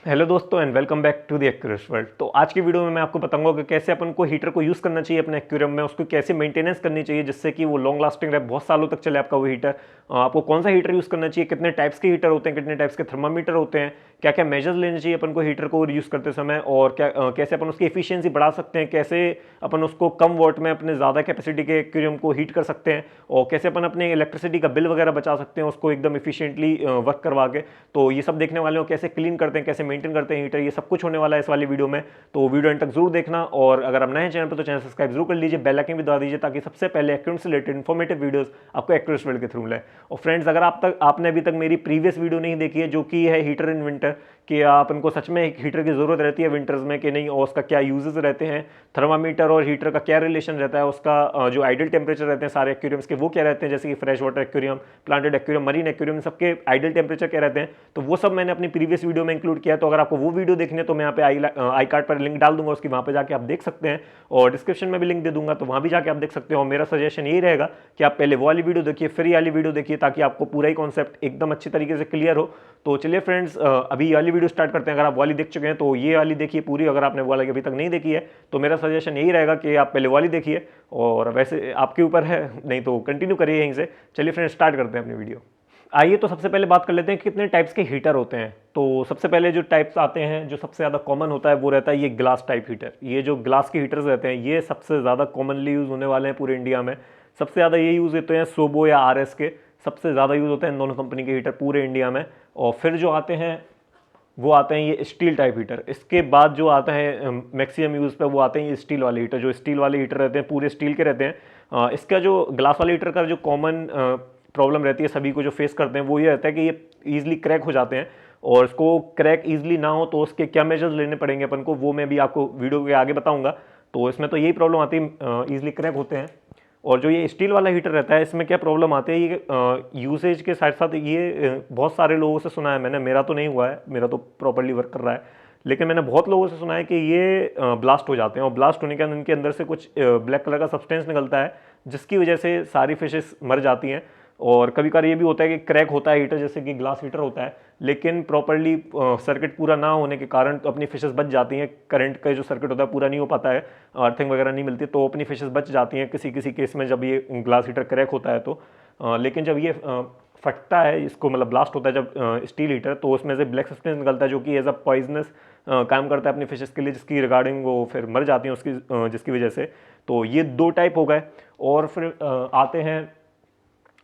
Hello दोस्तों and welcome back to the accurate world. तो आज की वीडियो में मैं आपको बताऊंगा कि कैसे अपन को हीटर को यूज़ करना चाहिए अपने एक्वेरियम में, उसको कैसे मेंटेनेंस करनी चाहिए जिससे कि वो लॉन्ग लास्टिंग रहे, बहुत सालों तक चले आपका वो हीटर। आपको कौन सा हीटर यूज़ करना चाहिए, कितने टाइप्स के हीटर होते हैं, कितने टाइप्स के थर्मामीटर होते हैं, क्या क्या मेजर्स लेने चाहिए अपन को हीटर को यूज़ करते समय, और क्या कैसे अपन उसकी एफिशिएंसी बढ़ा सकते हैं, कैसे अपन उसको कम वॉट में अपने ज़्यादा कैपेसिटी के एक्वेरियम को हीट कर सकते हैं, और कैसे अपन अपने इलेक्ट्रिसिटी का बिल वगैरह बचा सकते हैं उसको एकदम इफिशियंटली वर्क करवा के। तो ये सब देखने वाले हो, कैसे क्लीन करते हैं, कैसे मेंटेन करते हैं हीटर, ये सब कुछ होने वाला है इस वाली वीडियो में। तो वीडियो एंड तक जरूर देखना, और अगर आप नए हैं चैनल पर तो चैनल सब्सक्राइब जरूर कर लीजिए, बेल आइकन भी दबा दीजिए ताकि सबसे पहले एक्वेरियम से रिलेटेड इन्फॉर्मेटिव वीडियोस आपको एक्वेरियम वर्ल्ड के थ्रू मिले। और फ्रेंड्स, अगर आपने अभी तक मेरी प्रीवियस वीडियो नहीं देखी है जो कि है हीटर इन विंटर, कि आप इनको सच में एक हीटर की जरूरत रहती है विंटर्स में कि नहीं, और उसका क्या यूजेस रहते हैं, थर्मामीटर और हीटर का क्या रिलेशन रहता है, उसका जो आइडियल टेम्परेचर रहते हैं सारे एक्वेरियम्स के वो क्या रहते हैं, जैसे कि fresh water aquarium, planted aquarium, marine aquarium, सबके आइडियल टेम्परेचर क्या रहते हैं। तो वो सब मैंने अपनी प्रीवियस वीडियो में इंक्लूड किया है। तो अगर आपको वो वीडियो देखनी है तो मैं यहाँ पे आई कार्ड पर लिंक डाल दूंगा उसकी, वहाँ पे जाके आप देख सकते हैं, और डिस्क्रिप्शन में भी लिंक दे दूंगा, तो वहाँ भी जाके आप देख सकते हो। और मेरा सजेशन यही रहेगा कि आप पहले वो वाली वीडियो देखिए, फिर ये वाली वीडियो देखिए, ताकि आपको पूरा ही कॉन्सेप्ट एकदम अच्छी तरीके से क्लियर हो। तो चलिए फ्रेंड्स, अभी ये वाली वीडियो स्टार्ट करते हैं। अगर आप वाली देख चुके हैं तो ये वाली देखिए पूरी, अगर आपने वाली अभी तक नहीं देखी है तो मेरा सजेशन यही रहेगा कि आप पहले वाली देखिए, और वैसे आपके ऊपर है, नहीं तो कंटिन्यू करिए यहीं से। चलिए फ्रेंड्स, स्टार्ट करते हैं अपनी वीडियो। आइए तो सबसे पहले बात कर लेते हैं कि कितने टाइप्स के हीटर होते हैं। तो सबसे पहले जो टाइप्स आते हैं, जो सबसे ज़्यादा कॉमन होता है वो रहता है ये ग्लास टाइप हीटर। ये जो ग्लास के हीटर्स रहते हैं ये सबसे ज़्यादा कॉमनली यूज़ होने वाले हैं पूरे इंडिया में। सबसे ज़्यादा ये यूज़ होते हैं सोबो या आरएस के, सबसे ज़्यादा यूज़ होते हैं इन दोनों कंपनी के हीटर पूरे इंडिया में। और फिर जो आते हैं वो आते हैं ये स्टील टाइप हीटर। इसके बाद जो आता है मैक्सिमम यूज़ पे वो आते हैं ये स्टील वाले हीटर। जो स्टील वाले हीटर रहते हैं पूरे स्टील के रहते हैं। इसका जो ग्लास वाले हीटर का जो कॉमन प्रॉब्लम रहती है सभी को जो फेस करते हैं वो ये रहता है कि ये ईजिली क्रैक हो जाते हैं, और इसको क्रैक ईजिली ना हो तो उसके क्या मेजर्स लेने पड़ेंगे अपन को, वो मैं भी आपको वीडियो के आगे बताऊंगा। तो इसमें तो यही प्रॉब्लम आती है, ईजिली क्रैक होते हैं। और जो ये स्टील वाला हीटर रहता है इसमें क्या प्रॉब्लम आती है, ये यूसेज के साथ साथ ये बहुत सारे लोगों से सुना है मैंने, मेरा तो नहीं हुआ है, मेरा तो प्रॉपर्ली वर्क कर रहा है, लेकिन मैंने बहुत लोगों से सुना है कि ये ब्लास्ट हो जाते हैं, और ब्लास्ट होने के बाद इनके अंदर से कुछ ब्लैक कलर का सब्सटेंस निकलता है जिसकी वजह से सारी फिशेस मर जाती हैं। और कभी कभार ये भी होता है कि क्रैक होता है हीटर, जैसे कि ग्लास हीटर होता है, लेकिन प्रॉपर्ली सर्किट पूरा ना होने के कारण तो अपनी फिशेस बच जाती हैं। करंट का जो सर्किट होता है पूरा नहीं हो पाता है, अर्थिंग वगैरह नहीं मिलती, तो अपनी फिशेस बच जाती हैं किसी किसी केस में जब ये ग्लास हीटर क्रैक होता है तो। लेकिन जब ये फटता है, इसको मतलब ब्लास्ट होता है जब स्टील हीटर, तो उसमें से ब्लैक सब्सटेंस निकलता है जो कि एज अ पॉइजनस काम करता है अपनी फिशेस के लिए, जिसकी रिगार्डिंग वो फिर मर जाती हैं उसकी जिसकी वजह से। तो ये दो टाइप हो गए। और फिर आते हैं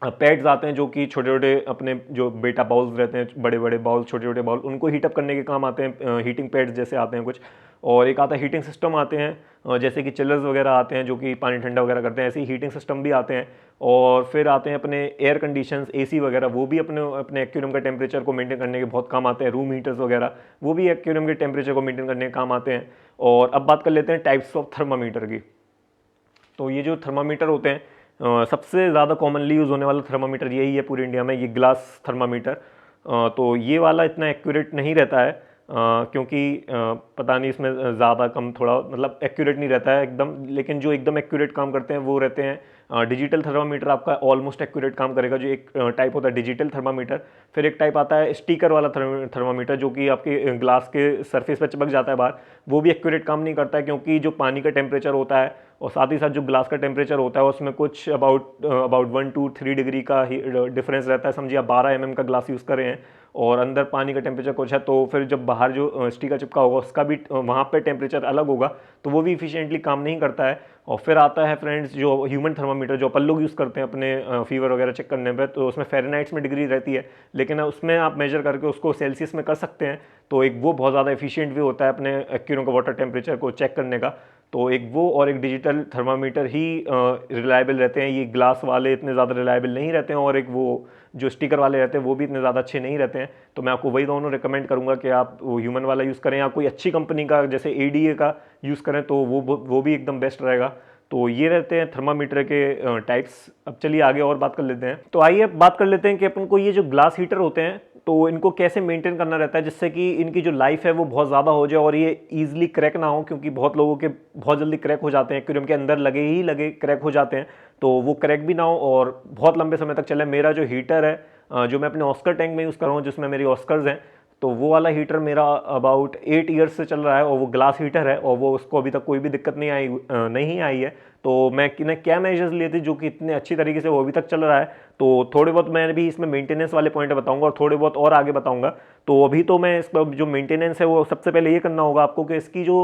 पैड्स आते हैं जो कि छोटे छोटे अपने जो बेटा बाउल्स रहते हैं, बड़े बड़े बाउल, छोटे छोटे बाउल, उनको हीटअप करने के काम आते हैं। हीटिंग पैड्स जैसे आते हैं कुछ। और एक आता है हीटिंग सिस्टम आते हैं, जैसे कि चिलर्स वगैरह आते हैं जो कि पानी ठंडा वगैरह करते हैं, ऐसे ही हीटिंग सिस्टम भी आते हैं। और फिर आते हैं अपने एयर कंडीशंस, एसी वगैरह, वो भी अपने अपने एक्वेरियम का टेम्परेचर को मेंटेन करने के बहुत काम आते हैं। रूम हीटर्स वगैरह वो भी एक्वेरियम के टेम्परेचर को मेंटेन करने के काम आते हैं। और अब बात कर लेते हैं टाइप्स ऑफ थर्मामीटर की। तो ये जो थर्मामीटर होते हैं, सबसे ज़्यादा कॉमनली यूज़ होने वाला थर्मामीटर यही है पूरे इंडिया में, ये ग्लास थर्मामीटर। तो ये वाला इतना एक्यूरेट नहीं रहता है, क्योंकि पता नहीं इसमें ज़्यादा कम थोड़ा मतलब एक्यूरेट नहीं रहता है एकदम। लेकिन जो एकदम एक्यूरेट काम करते हैं वो रहते हैं डिजिटल थर्मामीटर। आपका ऑलमोस्ट एक्यूरेट काम करेगा, जो एक टाइप होता है डिजिटल थर्मामीटर। फिर एक टाइप आता है स्टिकर वाला थर्मामीटर जो कि आपके ग्लास के सरफेस पर चिपक जाता है बाहर, वो भी एक्यूरेट काम नहीं करता है, क्योंकि जो पानी का टेम्परेचर होता है और साथ ही साथ जो ग्लास का टेम्परेचर होता है उसमें कुछ अबाउट 1 to 3 डिग्री का ही डिफरेंस रहता है। समझिए आप 12 mm का ग्लास यूज़ कर रहे हैं और अंदर पानी का टेम्परेचर कुछ है, तो फिर जब बाहर जो स्टिकर चिपका होगा उसका भी वहाँ पे टेम्परेचर अलग होगा, तो वो भी इफिशिएंटली काम नहीं करता है। और फिर आता है फ्रेंड्स जो ह्यूमन थर्मामीटर, जो अपन लोग यूज़ करते हैं अपने फीवर वगैरह चेक करने पे, तो उसमें फ़ारेनहाइट्स में डिग्री रहती है, लेकिन उसमें आप मेजर करके उसको सेल्सियस में कर सकते हैं। तो एक वो बहुत ज़्यादा एफिशिएंट भी होता है अपने एक्वेरियम का वाटर टेम्परेचर को चेक करने का। तो एक वो और एक डिजिटल थर्मामीटर ही रिलायबल रहते हैं। ये ग्लास वाले इतने ज़्यादा रिलायबल नहीं रहते हैं, और एक वो जो स्टिकर वाले रहते हैं वो भी इतने ज़्यादा अच्छे नहीं रहते हैं। तो मैं आपको वही दोनों रिकमेंड करूंगा कि आप वो ह्यूमन वाला यूज़ करें या कोई अच्छी कंपनी का जैसे एडीए का यूज़ करें, तो वो भी एकदम बेस्ट रहेगा। तो ये रहते हैं थर्मामीटर के टाइप्स। अब चलिए आगे और बात कर लेते हैं। तो आइए अब बात कर लेते हैं कि अपन को ये जो ग्लास हीटर होते हैं तो इनको कैसे मेंटेन करना रहता है जिससे कि इनकी जो लाइफ है वो बहुत ज़्यादा हो जाए और ये ईजिली क्रैक ना हो, क्योंकि बहुत लोगों के बहुत जल्दी क्रैक हो जाते हैं, एक्वेरियम के अंदर लगे ही लगे क्रैक हो जाते हैं। तो वो क्रैक भी ना हो और बहुत लंबे समय तक चले। मेरा जो हीटर है जो मैं अपने ऑस्कर टैंक में यूज़ कर रहा हूँ, जिसमें मेरी ऑस्कर्स हैं, तो वो वाला हीटर मेरा अबाउट 8 ईयर्स से चल रहा है और वो ग्लास हीटर है और वो उसको अभी तक कोई भी दिक्कत नहीं आई है। तो मैंने क्या मेजर्स लिए थे जो कि इतने अच्छी तरीके से वो अभी तक चल रहा है। तो थोड़े बहुत मैं भी इसमें मेंटेनेंस वाले पॉइंट बताऊंगा और थोड़े बहुत और आगे बताऊंगा। तो अभी तो मैं इसका जो मेंटेनेंस है वो सबसे पहले ये करना होगा आपको कि इसकी जो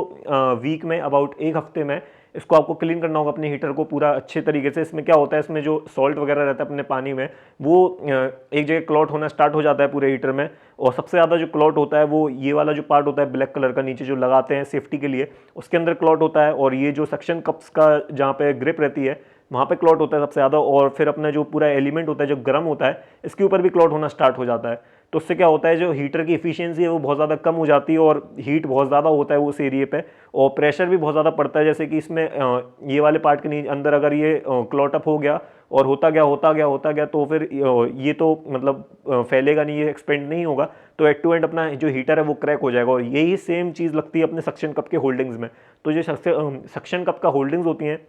वीक में अबाउट एक हफ्ते में इसको आपको क्लीन करना होगा अपने हीटर को पूरा अच्छे तरीके से। इसमें क्या होता है, इसमें जो सॉल्ट वगैरह रहता है अपने पानी में वो एक जगह क्लॉट होना स्टार्ट हो जाता है पूरे हीटर में। और सबसे ज़्यादा जो क्लॉट होता है वो ये वाला जो पार्ट होता है ब्लैक कलर का नीचे जो लगाते हैं सेफ्टी के लिए, उसके अंदर क्लॉट होता है। और ये जो सक्शन कप्स का जहाँ पे ग्रिप रहती है वहाँ पे क्लॉट होता है सबसे ज़्यादा। और फिर अपना जो पूरा एलिमेंट होता है जो गर्म होता है इसके ऊपर भी क्लॉट होना स्टार्ट हो जाता है। तो उससे क्या होता है, जो हीटर की इफिशियंसी है वो बहुत ज़्यादा कम हो जाती है और हीट बहुत ज़्यादा होता है उस एरिए पे और प्रेशर भी बहुत ज़्यादा पड़ता है। जैसे कि इसमें ये वाले पार्ट के अंदर अगर ये क्लॉट अप हो गया और होता गया तो फिर ये तो मतलब फैलेगा नहीं, ये एक्सपेंड नहीं होगा, तो एट टू एंड अपना जो हीटर है वो क्रैक हो जाएगा। और यही सेम चीज़ लगती है अपने सक्शन कप के होल्डिंग्स में। तो जो सक्शन कप का होल्डिंग्स होती हैं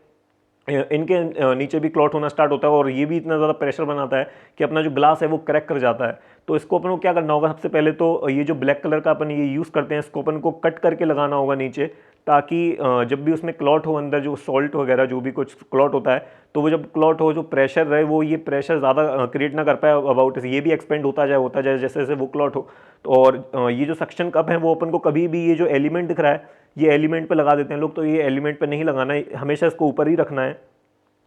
इनके नीचे भी क्लॉट होना स्टार्ट होता है और ये भी इतना ज़्यादा प्रेशर बनाता है कि अपना जो ग्लास है वो क्रैक कर जाता है। तो इसको अपन को क्या करना होगा, सबसे पहले तो ये जो ब्लैक कलर का अपन ये यूज़ करते हैं इसको अपन को कट करके लगाना होगा नीचे, ताकि जब भी उसमें क्लॉट हो अंदर जो सॉल्ट वगैरह जो भी कुछ क्लॉट होता है तो वो जब क्लॉट हो जो प्रेशर रहे वो ये प्रेशर ज़्यादा क्रिएट ना कर पाए अबाउट ये भी एक्सपेंड होता जाए जैसे जैसे वो क्लॉट हो। तो और ये जो सक्शन कप है वो अपन को कभी भी ये जो एलिमेंट दिख रहा है ये एलिमेंट पे लगा देते हैं लोग, तो ये एलिमेंट पे नहीं लगाना है, हमेशा इसको ऊपर ही रखना है।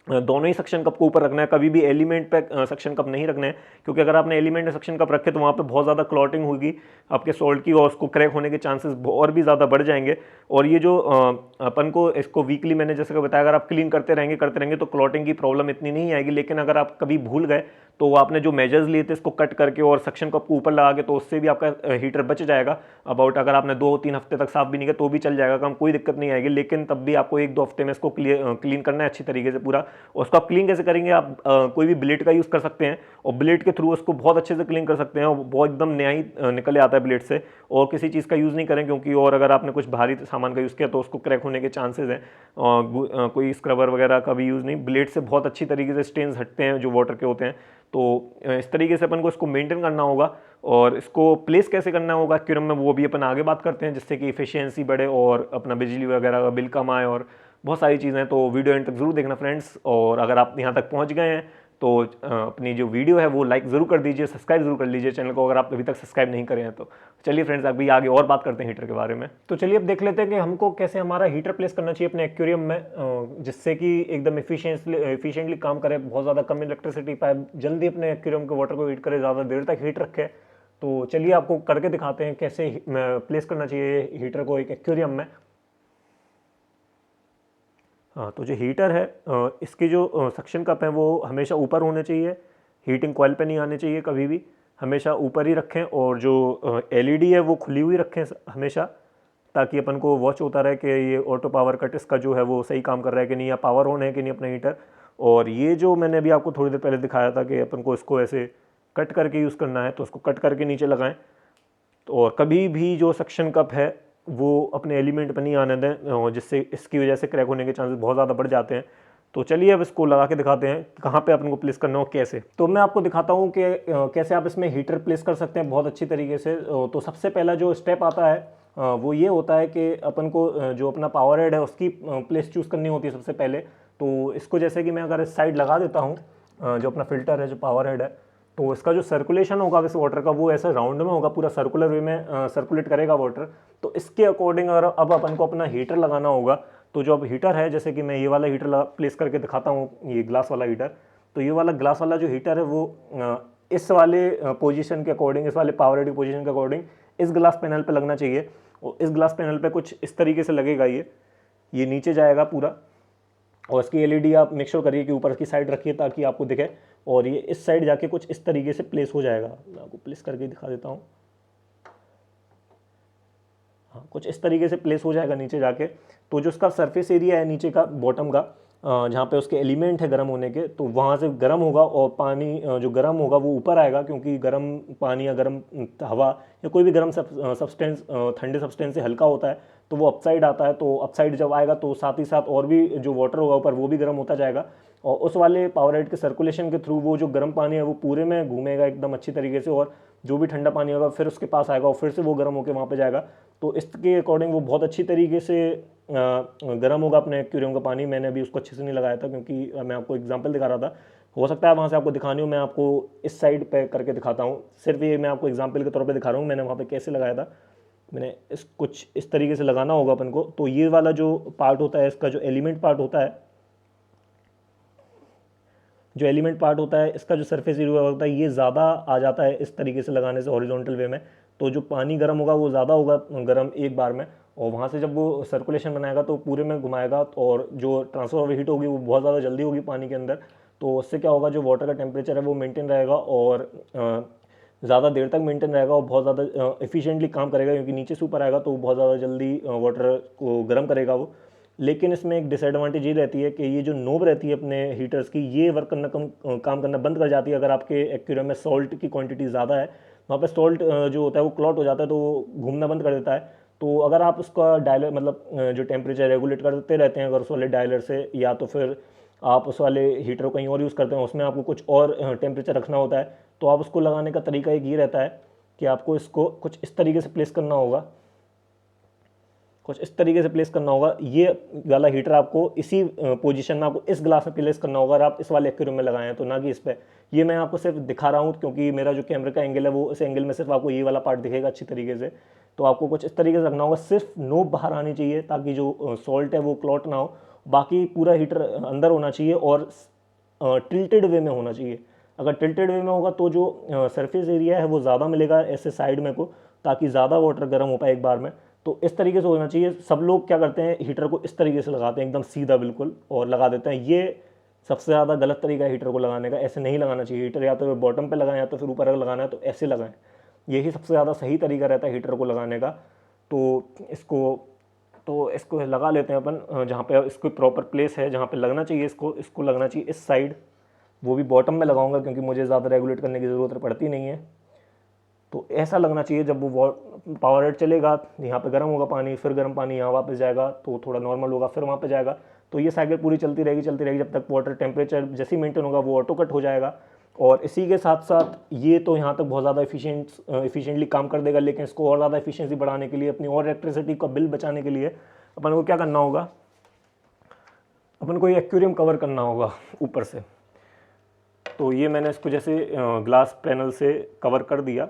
दोनों ही सक्शन कप को ऊपर रखना है, कभी भी एलिमेंट पे सक्शन कप नहीं रखना है। क्योंकि अगर आपने एलिमेंट में सक्शन कप रखे तो वहाँ पे बहुत ज़्यादा क्लॉटिंग होगी आपके सॉल्ट की और उसको क्रैक होने के चांसेस और भी ज़्यादा बढ़ जाएंगे। और ये जो अपन को इसको वीकली मैंने जैसे कि बताया अगर आप क्लीन करते रहेंगे तो क्लॉटिंग की प्रॉब्लम इतनी नहीं आएगी। लेकिन अगर आप कभी भूल गए तो आपने जो मेजर्स लिए थे इसको कट करके और सक्शन कप को ऊपर लगा के तो उससे भी आपका हीटर बच जाएगा। अबाउट अगर आपने 2-3 हफ्ते तक साफ भी नहीं किया तो भी चल जाएगा काम, कोई दिक्कत नहीं आएगी। लेकिन तब भी आपको 1-2 हफ्ते में इसको क्लीन करना है अच्छी तरीके से पूरा। और उसको आप क्लीन कैसे करेंगे, आप कोई भी ब्लेड का यूज़ कर सकते हैं और ब्लेड के थ्रू उसको बहुत अच्छे से क्लीन कर सकते हैं और बहुत एकदम नया ही निकल आता है ब्लेड से। और किसी चीज़ का यूज़ नहीं करें क्योंकि और अगर आपने कुछ भारी सामान का यूज़ किया तो उसको क्रैक होने के चांसेस हैं। और कोई स्क्रबर वगैरह का भी यूज़ नहीं, ब्लेड से बहुत अच्छी तरीके से स्टेन्स हटते हैं जो वाटर के होते हैं। तो इस तरीके से अपन को इसको मेंटेन करना होगा। और इसको प्लेस कैसे करना होगा एक्वेरियम में वो भी अपन आगे बात करते हैं, जिससे कि इफिशियंसी बढ़े और अपना बिजली वगैरह का बिल कम आए और बहुत सारी चीज़ें। तो वीडियो एंड तक जरूर देखना फ्रेंड्स। और अगर आप यहाँ तक पहुँच गए हैं तो अपनी जो वीडियो है वो लाइक ज़रूर कर दीजिए, सब्सक्राइब जरूर कर लीजिए चैनल को अगर आप अभी तक सब्सक्राइब नहीं करे हैं तो। चलिए फ्रेंड्स अभी आगे और बात करते हैं हीटर के बारे में। तो चलिए अब देख लेते हैं कि हमको कैसे हमारा हीटर प्लेस करना चाहिए अपने एक्वेरियम में, जिससे कि एकदम इफिशिएंटली काम करे, बहुत ज़्यादा कम इलेक्ट्रिसिटी पाए, जल्दी अपने एक्वेरियम के वाटर को हीट करे, ज़्यादा देर तक हीट रखे। तो चलिए आपको करके दिखाते हैं कैसे प्लेस करना चाहिए हीटर को एक एक्वेरियम में। हाँ, तो जो हीटर है इसके जो सक्शन कप है वो हमेशा ऊपर होने चाहिए, हीटिंग कॉइल पे नहीं आने चाहिए कभी भी, हमेशा ऊपर ही रखें। और जो एलईडी है वो खुली हुई रखें हमेशा, ताकि अपन को वॉच होता रहे कि ये ऑटो पावर कट इसका जो है वो सही काम कर रहा है कि नहीं, या पावर ऑन है कि नहीं अपना हीटर। और ये जो मैंने अभी आपको थोड़ी देर पहले दिखाया था कि अपन को इसको ऐसे कट करके यूज़ करना है, तो उसको कट करके नीचे लगाएं। और कभी भी जो सक्शन कप है वो अपने एलिमेंट पर नहीं आने दें, जिससे इसकी वजह से क्रैक होने के चांसेस बहुत ज़्यादा बढ़ जाते हैं। तो चलिए अब इसको लगा के दिखाते हैं कहाँ पे अपन को प्लेस करना हो कैसे। तो मैं आपको दिखाता हूँ कि कैसे आप इसमें हीटर प्लेस कर सकते हैं बहुत अच्छी तरीके से। तो सबसे पहला जो स्टेप आता है वो ये होता है कि अपन को जो अपना पावर हेड है उसकी प्लेस चूज़ करनी होती है सबसे पहले। तो इसको जैसे कि मैं अगर इस साइड लगा देता हूँ, जो अपना फिल्टर है जो पावर हेड है, तो इसका जो सर्कुलेशन होगा वैसे वाटर का वो ऐसे राउंड में होगा, पूरा सर्कुलर वे में सर्कुलेट करेगा वाटर। तो इसके अकॉर्डिंग अगर अब अपन को अपना हीटर लगाना होगा, तो जो अब हीटर है जैसे कि मैं ये वाला हीटर प्लेस करके दिखाता हूँ, ये ग्लास वाला हीटर। तो ये वाला ग्लास वाला जो हीटर है वो इस वाले पोजीशन के अकॉर्डिंग, इस वाले पावर हेड पोजीशन के अकॉर्डिंग इस ग्लास पैनल पे लगना चाहिए। और इस ग्लास पैनल पे कुछ इस तरीके से लगेगा, ये नीचे जाएगा पूरा। और इसकी एलईडी आप मेक श्योर करिए कि ऊपर की साइड रखिए ताकि आपको दिखे। और ये इस साइड जाके कुछ इस तरीके से प्लेस हो जाएगा, मैं आपको प्लेस करके दिखा देता हूँ। हाँ, कुछ इस तरीके से प्लेस हो जाएगा नीचे जाके। तो जो इसका सरफेस एरिया है नीचे का बॉटम का, जहाँ पे उसके एलिमेंट है गर्म होने के, तो वहाँ से गर्म होगा और पानी जो गर्म होगा वो ऊपर आएगा, क्योंकि गर्म पानी या गर्म हवा या कोई भी गर्म सब्सटेंस ठंडे सब्सटेंस से हल्का होता है, तो वो अपसाइड आता है। तो अपसाइड जब आएगा तो साथ ही साथ और भी जो वाटर होगा ऊपर वो भी गर्म होता जाएगा, और उस वाले पावर हेड के सर्कुलेशन के थ्रू वो जो गर्म पानी है वो पूरे में घूमेगा एकदम अच्छी तरीके से, और जो भी ठंडा पानी होगा फिर उसके पास आएगा और फिर से वो गर्म होकर वहाँ पे जाएगा। तो इसके अकॉर्डिंग वो बहुत अच्छी तरीके से गर्म होगा अपने एक्वेरियम का पानी। मैंने अभी उसको अच्छे से नहीं लगाया था क्योंकि मैं आपको एग्जांपल दिखा रहा था, हो सकता है वहाँ से आपको दिखानी हो, मैं आपको इस साइड पे करके दिखाता हूँ। सिर्फ ये मैं आपको एग्जांपल के तौर पे दिखा रहा हूँ मैंने वहाँ पे कैसे लगाया था। मैंने इस कुछ इस तरीके से लगाना होगा अपन को। तो ये वाला जो पार्ट होता है, इसका जो एलिमेंट पार्ट होता है, इसका जो सरफेस एरिया होता है ये ज़्यादा आ जाता है इस तरीके से लगाने से हॉरिजॉन्टल वे में। तो जो पानी गर्म होगा वो ज़्यादा होगा गर्म एक बार में, और वहाँ से जब वो सर्कुलेशन बनाएगा तो पूरे में घुमाएगा, और जो ट्रांसफर ऑफ हीट होगी वो बहुत ज़्यादा जल्दी होगी पानी के अंदर। तो उससे क्या होगा, जो वाटर का टेम्परेचर है वो मेंटेन रहेगा और ज़्यादा देर तक मेंटेन रहेगा और बहुत ज़्यादा एफिशिएंटली काम करेगा, क्योंकि नीचे से ऊपर आएगा तो बहुत ज़्यादा जल्दी वाटर को गर्म करेगा वो। लेकिन इसमें एक डिसएडवांटेज ये रहती है कि ये जो नोब रहती है अपने हीटर्स की, ये वर्क करना काम करना बंद कर जाती है अगर आपके एक्वेरियम में सॉल्ट की क्वांटिटी ज़्यादा है। वहाँ पे सॉल्ट जो होता है वो क्लॉट हो जाता है, तो वो घूमना बंद कर देता है। तो अगर आप उसका डायलर मतलब जो टेम्परेचर रेगुलेट करते रहते हैं अगर उस वाले डायलर से, या तो फिर आप उस वाले हीटर को कहीं और यूज़ करते हैं, उसमें आपको कुछ और टेम्परेचर रखना होता है, तो आप उसको लगाने का तरीका एक ये रहता है कि आपको इसको कुछ इस तरीके से प्लेस करना होगा, ये वाला हीटर आपको इसी पोजीशन में, आपको इस ग्लास में प्लेस करना होगा अगर आप इस वाले एक्वेरियम में लगाए हैं, तो ना कि इस पे। ये मैं आपको सिर्फ दिखा रहा हूँ क्योंकि मेरा जो कैमरे का एंगल है वो इस एंगल में सिर्फ आपको ये वाला पार्ट दिखेगा अच्छी तरीके से। तो आपको कुछ इस तरीके से रखना होगा, सिर्फ नोब बाहर आनी चाहिए ताकि जो सॉल्ट है वो क्लॉट ना हो, बाकी पूरा हीटर अंदर होना चाहिए और टिल्टेड वे में होना चाहिए। अगर टिल्टेड वे में होगा तो जो सरफेस एरिया है वो ज़्यादा मिलेगा ऐसे साइड में को, ताकि ज़्यादा वाटर गर्म हो पाए एक बार में। तो इस तरीके से होना चाहिए। सब लोग क्या करते हैं, हीटर को इस तरीके से लगाते हैं एकदम सीधा बिल्कुल और लगा देते हैं। ये सबसे ज़्यादा गलत तरीका है हीटर को लगाने का, ऐसे नहीं लगाना चाहिए हीटर। या तो बॉटम पे लगाएं या तो फिर ऊपर अगर लगाना है तो ऐसे लगाएं, यही सबसे ज़्यादा सही तरीका रहता है हीटर को लगाने का। तो इसको लगा लेते हैं अपन जहाँ पे इसको प्रॉपर प्लेस है जहाँ पे लगना चाहिए, इसको लगना चाहिए इस साइड। वो भी बॉटम में लगाऊंगा क्योंकि मुझे ज़्यादा रेगुलेट करने की ज़रूरत पड़ती नहीं है। तो ऐसा लगना चाहिए। जब वो पावर हेड चलेगा यहाँ पे गर्म होगा पानी, फिर गर्म पानी यहाँ वापस जाएगा तो थोड़ा नॉर्मल होगा, फिर वहाँ पे जाएगा। तो ये साइकिल पूरी चलती रहेगी जब तक वाटर टेम्परेचर जैसे ही मेंटेन होगा वो ऑटो कट हो जाएगा। और इसी के साथ साथ ये तो यहाँ तक बहुत ज़्यादा एफिशिएंटली काम कर देगा, लेकिन इसको और ज़्यादा एफिशिएंसी बढ़ाने के लिए, अपनी और इलेक्ट्रिसिटी का बिल बचाने के लिए अपन को क्या करना होगा, अपन को ये एक्वेरियम कवर करना होगा ऊपर से। तो ये मैंने इसको जैसे ग्लास पैनल से कवर कर दिया।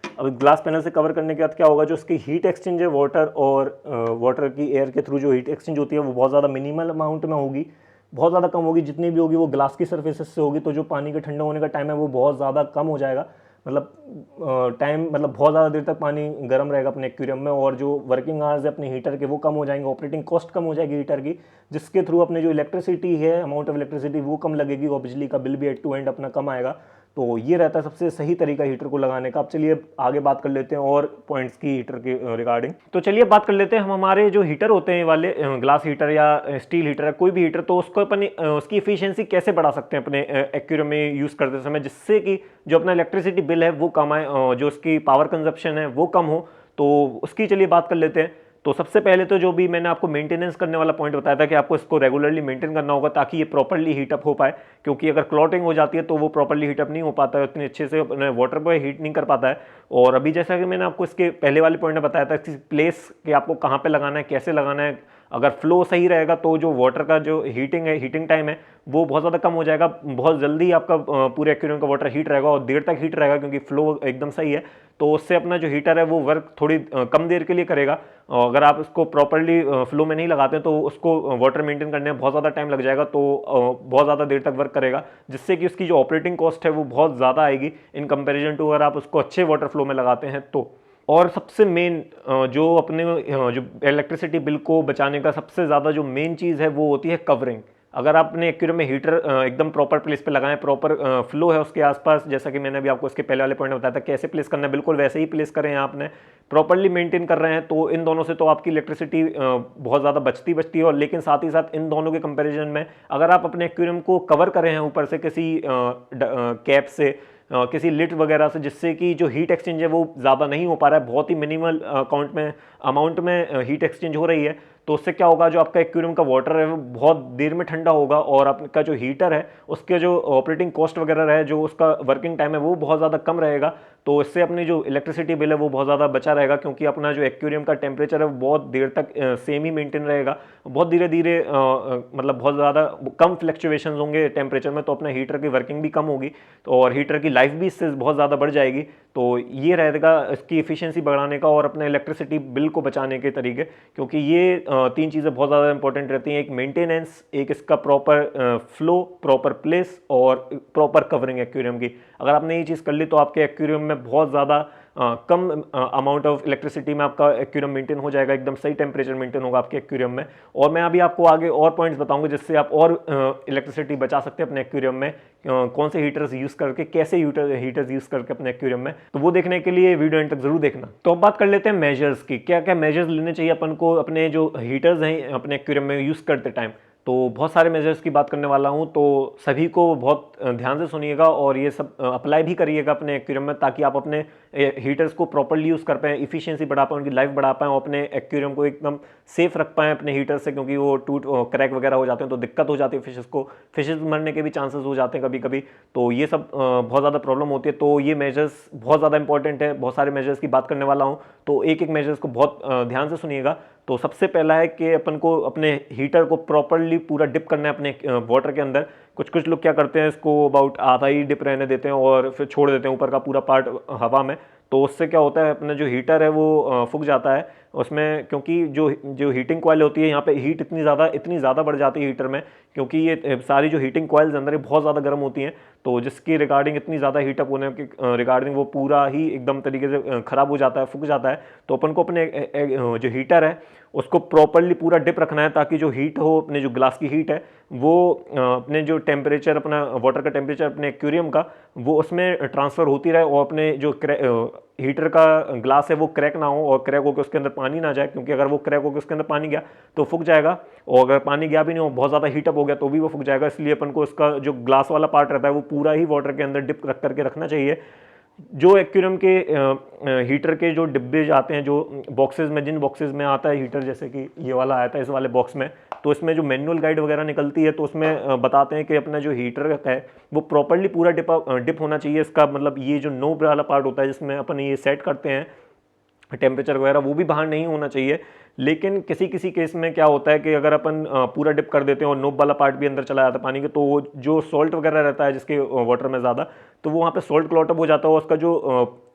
अब ग्लास पैनल से कवर करने के बाद क्या होगा, जो उसकी हीट एक्सचेंज है वाटर की एयर के थ्रू जो हीट एक्सचेंज होती है वो बहुत ज़्यादा मिनिमल अमाउंट में होगी, बहुत ज़्यादा कम होगी। जितनी भी होगी वो ग्लास की सर्फेसेस से होगी, तो जो पानी के ठंडा होने का टाइम है वो बहुत ज़्यादा कम हो जाएगा। मतलब टाइम मतलब बहुत ज़्यादा देर तक पानी गर्म रहेगा अपने एक्वेरियम में, और जो वर्किंग आवर्स है अपने हीटर के वो कम हो जाएंगे, ऑपरेटिंग कॉस्ट कम हो जाएगी हीटर की, जिसके थ्रू अपने जो इलेक्ट्रिसिटी है, अमाउंट ऑफ इलेक्ट्रिसिटी वो कम लगेगी और बिजली का बिल भी एट टू एंड अपना कम आएगा। तो ये रहता है सबसे सही तरीका हीटर को लगाने का। अब चलिए आगे बात कर लेते हैं और पॉइंट्स की हीटर के रिगार्डिंग। तो चलिए बात कर लेते हैं हम हमारे जो हीटर होते हैं वाले ग्लास हीटर या स्टील हीटर है, कोई भी हीटर, तो उसको अपन उसकी इफिशियंसी कैसे बढ़ा सकते हैं अपने एक्वेरियम में यूज़ करते समय, जिससे कि जो अपना इलेक्ट्रिसिटी बिल है वो कम आए, जो उसकी पावर कंजप्शन है वो कम हो। तो उसकी चलिए बात कर लेते हैं। तो सबसे पहले तो जो भी मैंने आपको मेंटेनेंस करने वाला पॉइंट बताया था कि आपको इसको रेगुलरली मेंटेन करना होगा ताकि ये प्रॉपर्ली हीटअप हो पाए, क्योंकि अगर क्लॉटिंग हो जाती है तो वो प्रॉपर्ली हीटअप नहीं हो पाता है, उतनी अच्छे से वाटर पर हीट नहीं कर पाता है। और अभी जैसा कि मैंने आपको इसके पहले वाले पॉइंट में बताया था कि प्लेस कि आपको कहाँ पे लगाना है, कैसे लगाना है, अगर फ्लो सही रहेगा तो जो वाटर का जो हीटिंग टाइम है वो बहुत ज़्यादा कम हो जाएगा, बहुत जल्दी आपका पूरे एक्वेरियम का वाटर हीट रहेगा और देर तक हीट रहेगा क्योंकि फ्लो एकदम सही है। तो उससे अपना जो हीटर है वो वर्क थोड़ी कम देर के लिए करेगा। अगर आप इसको प्रॉपर्ली फ्लो में नहीं लगाते तो उसको वाटर मेंटेन करने में बहुत ज़्यादा टाइम लग जाएगा, तो बहुत ज़्यादा देर तक वर्क करेगा, जिससे कि उसकी जो ऑपरेटिंग कॉस्ट है वो बहुत ज़्यादा आएगी इन कंपेरिजन टू अगर आप उसको अच्छे वाटर फ्लो में लगाते हैं तो। और सबसे मेन जो इलेक्ट्रिसिटी बिल को बचाने का सबसे ज़्यादा जो मेन चीज़ है वो होती है कवरिंग। अगर आपने एक्वेरियम में हीटर एकदम प्रॉपर प्लेस पे लगाएं, प्रॉपर फ्लो है उसके आसपास, जैसा कि मैंने अभी आपको इसके पहले वाले पॉइंट में बताया था कैसे प्लेस करना है, बिल्कुल वैसे ही प्लेस करें आपने, प्रॉपरली मेंटेन कर रहे हैं, तो इन दोनों से तो आपकी इलेक्ट्रिसिटी बहुत ज़्यादा बचती है। और लेकिन साथ ही साथ इन दोनों के कंपैरिजन में अगर आप अपने एक्वेरियम को कवर करें हैं ऊपर से किसी कैप से, किसी लिड वगैरह से, जिससे कि जो हीट एक्सचेंज है वो ज़्यादा नहीं हो पा रहा है, बहुत ही मिनिमल अमाउंट में हीट एक्सचेंज हो रही है, तो उससे क्या होगा, जो आपका एक्वेरियम का वाटर है वो बहुत देर में ठंडा होगा और आपका जो हीटर है उसके जो ऑपरेटिंग कॉस्ट वगैरह है, जो उसका वर्किंग टाइम है वो बहुत ज़्यादा कम रहेगा। तो इससे अपनी जो इलेक्ट्रिसिटी बिल है वो बहुत ज़्यादा बचा रहेगा, क्योंकि अपना जो एक्वेरियम का टेम्परेचर है वो बहुत देर तक सेम ही मेंटेन रहेगा, बहुत धीरे धीरे मतलब बहुत ज़्यादा कम फ्लक्चुएशंस होंगे टेम्परेचर में, तो अपना हीटर की वर्किंग भी कम होगी, तो और हीटर की लाइफ भी इससे बहुत ज़्यादा बढ़ जाएगी। तो ये रहेगा इसकी इफिशियंसी बढ़ाने का और अपने इलेक्ट्रिसिटी बिल को बचाने के तरीके, क्योंकि ये तीन चीज़ें बहुत ज़्यादा इंपॉर्टेंट रहती हैं, एक मेंटेनेंस, एक इसका प्रॉपर फ्लो, प्रॉपर प्लेस और प्रॉपर कवरिंग एक्वेरियम की। अगर आपने ये चीज़ कर ली तो आपके एक्वेरियम में बहुत ज़्यादा कम अमाउंट ऑफ इलेक्ट्रिसिटी में आपका एक्वेरियम मेंटेन हो जाएगा, एकदम सही टेम्परेचर मेंटेन होगा आपके एक्वेरियम में। और मैं अभी आपको आगे और पॉइंट्स बताऊंगा जिससे आप और इलेक्ट्रिसिटी बचा सकते हैं अपने एक्वेरियम में, कौन से हीटर्स यूज़ करके, कैसे हीटर्स यूज़ करके अपने एक्वेरियम में, तो वो देखने के लिए वीडियो एंड तक जरूर देखना। तो अब बात कर लेते हैं मेजर्स की, क्या क्या मेजर्स लेने चाहिए अपन को अपने जो हीटर्स हैं अपने एक्वेरियम में यूज़ करते टाइम। तो बहुत सारे मेजर्स की बात करने वाला हूं, तो सभी को बहुत ध्यान से सुनिएगा और ये सब अप्लाई भी करिएगा अपने एक्वेरियम में, ताकि आप अपने हीटर्स को प्रॉपर्ली यूज़ कर पाएँ, इफिशियंसी बढ़ा पाएँ, उनकी लाइफ बढ़ा पाएँ और अपने एक्वेरियम को एकदम सेफ रख पाएँ अपने हीटर से, क्योंकि वो क्रैक वगैरह हो जाते हैं तो दिक्कत हो जाती है फिशेस मरने के भी चांसेस हो जाते हैं कभी कभी, तो ये सब बहुत ज़्यादा प्रॉब्लम होती है। तो ये मेजर्स बहुत ज़्यादा इंपॉर्टेंट है, बहुत सारे मेजर्स की बात करने वाला हूँ, तो एक एक मेजर्स को बहुत ध्यान से सुनिएगा। तो सबसे पहला है कि अपन को अपने हीटर को प्रॉपर्ली पूरा डिप करना है अपने वाटर के अंदर। कुछ लोग क्या करते हैं, इसको अबाउट आधा ही डिप रहने देते हैं और फिर छोड़ देते हैं ऊपर का पूरा पार्ट हवा में, तो उससे क्या होता है अपना जो हीटर है वो फूक जाता है उसमें, क्योंकि जो हीटिंग कॉइल होती है यहाँ पे हीट इतनी ज़्यादा बढ़ जाती है हीटर में, क्योंकि ये सारी जो हीटिंग कॉइल्स अंदर बहुत ज़्यादा गर्म होती हैं, तो जिसकी रिगार्डिंग इतनी ज़्यादा हीटअप होने की रिगार्डिंग वो पूरा ही एकदम तरीके से ख़राब हो जाता है, फूक जाता है। तो अपन को अपने जो हीटर है उसको प्रॉपर्ली पूरा डिप रखना है, ताकि जो हीट हो, अपने जो ग्लास की हीट है वो अपने जो टेम्परेचर, अपना वाटर का टेम्परेचर अपने एक्वेरियम का, वो उसमें ट्रांसफ़र होती रहे और अपने जो हीटर का ग्लास है वो क्रैक ना हो और क्रैक होकर उसके अंदर पानी ना जाए, क्योंकि अगर वो क्रैक होकर उसके अंदर पानी गया तो फूक जाएगा, और अगर पानी गया भी नहीं हो, बहुत ज़्यादा हीटअप हो गया तो भी वो फूक जाएगा। इसलिए अपन को इसका जो ग्लास वाला पार्ट रहता है वो पूरा ही वाटर के अंदर डिप रख करके रखना चाहिए। जो एक्वेरियम के हीटर के जो डिब्बे आते हैं, जो बॉक्सेस में, जिन बॉक्सेस में आता है हीटर, जैसे कि ये वाला आया था इस वाले बॉक्स में, तो इसमें जो मैनुअल गाइड वगैरह निकलती है तो उसमें बताते हैं कि अपना जो हीटर है वो प्रॉपर्ली पूरा डिप होना चाहिए। इसका मतलब ये जो नोब वाला पार्ट होता है जिसमें अपन ये सेट करते हैं टेम्परेचर वगैरह, वो भी बाहर नहीं होना चाहिए। लेकिन किसी किसी केस में क्या होता है कि अगर अपन पूरा डिप कर देते हैं और नोब वाला पार्ट भी अंदर चला जाता है पानी के, तो जो सॉल्ट वगैरह रहता है जिसके वाटर में ज़्यादा, तो वो वहाँ पे सॉल्ट क्लॉटअप हो जाता है और उसका जो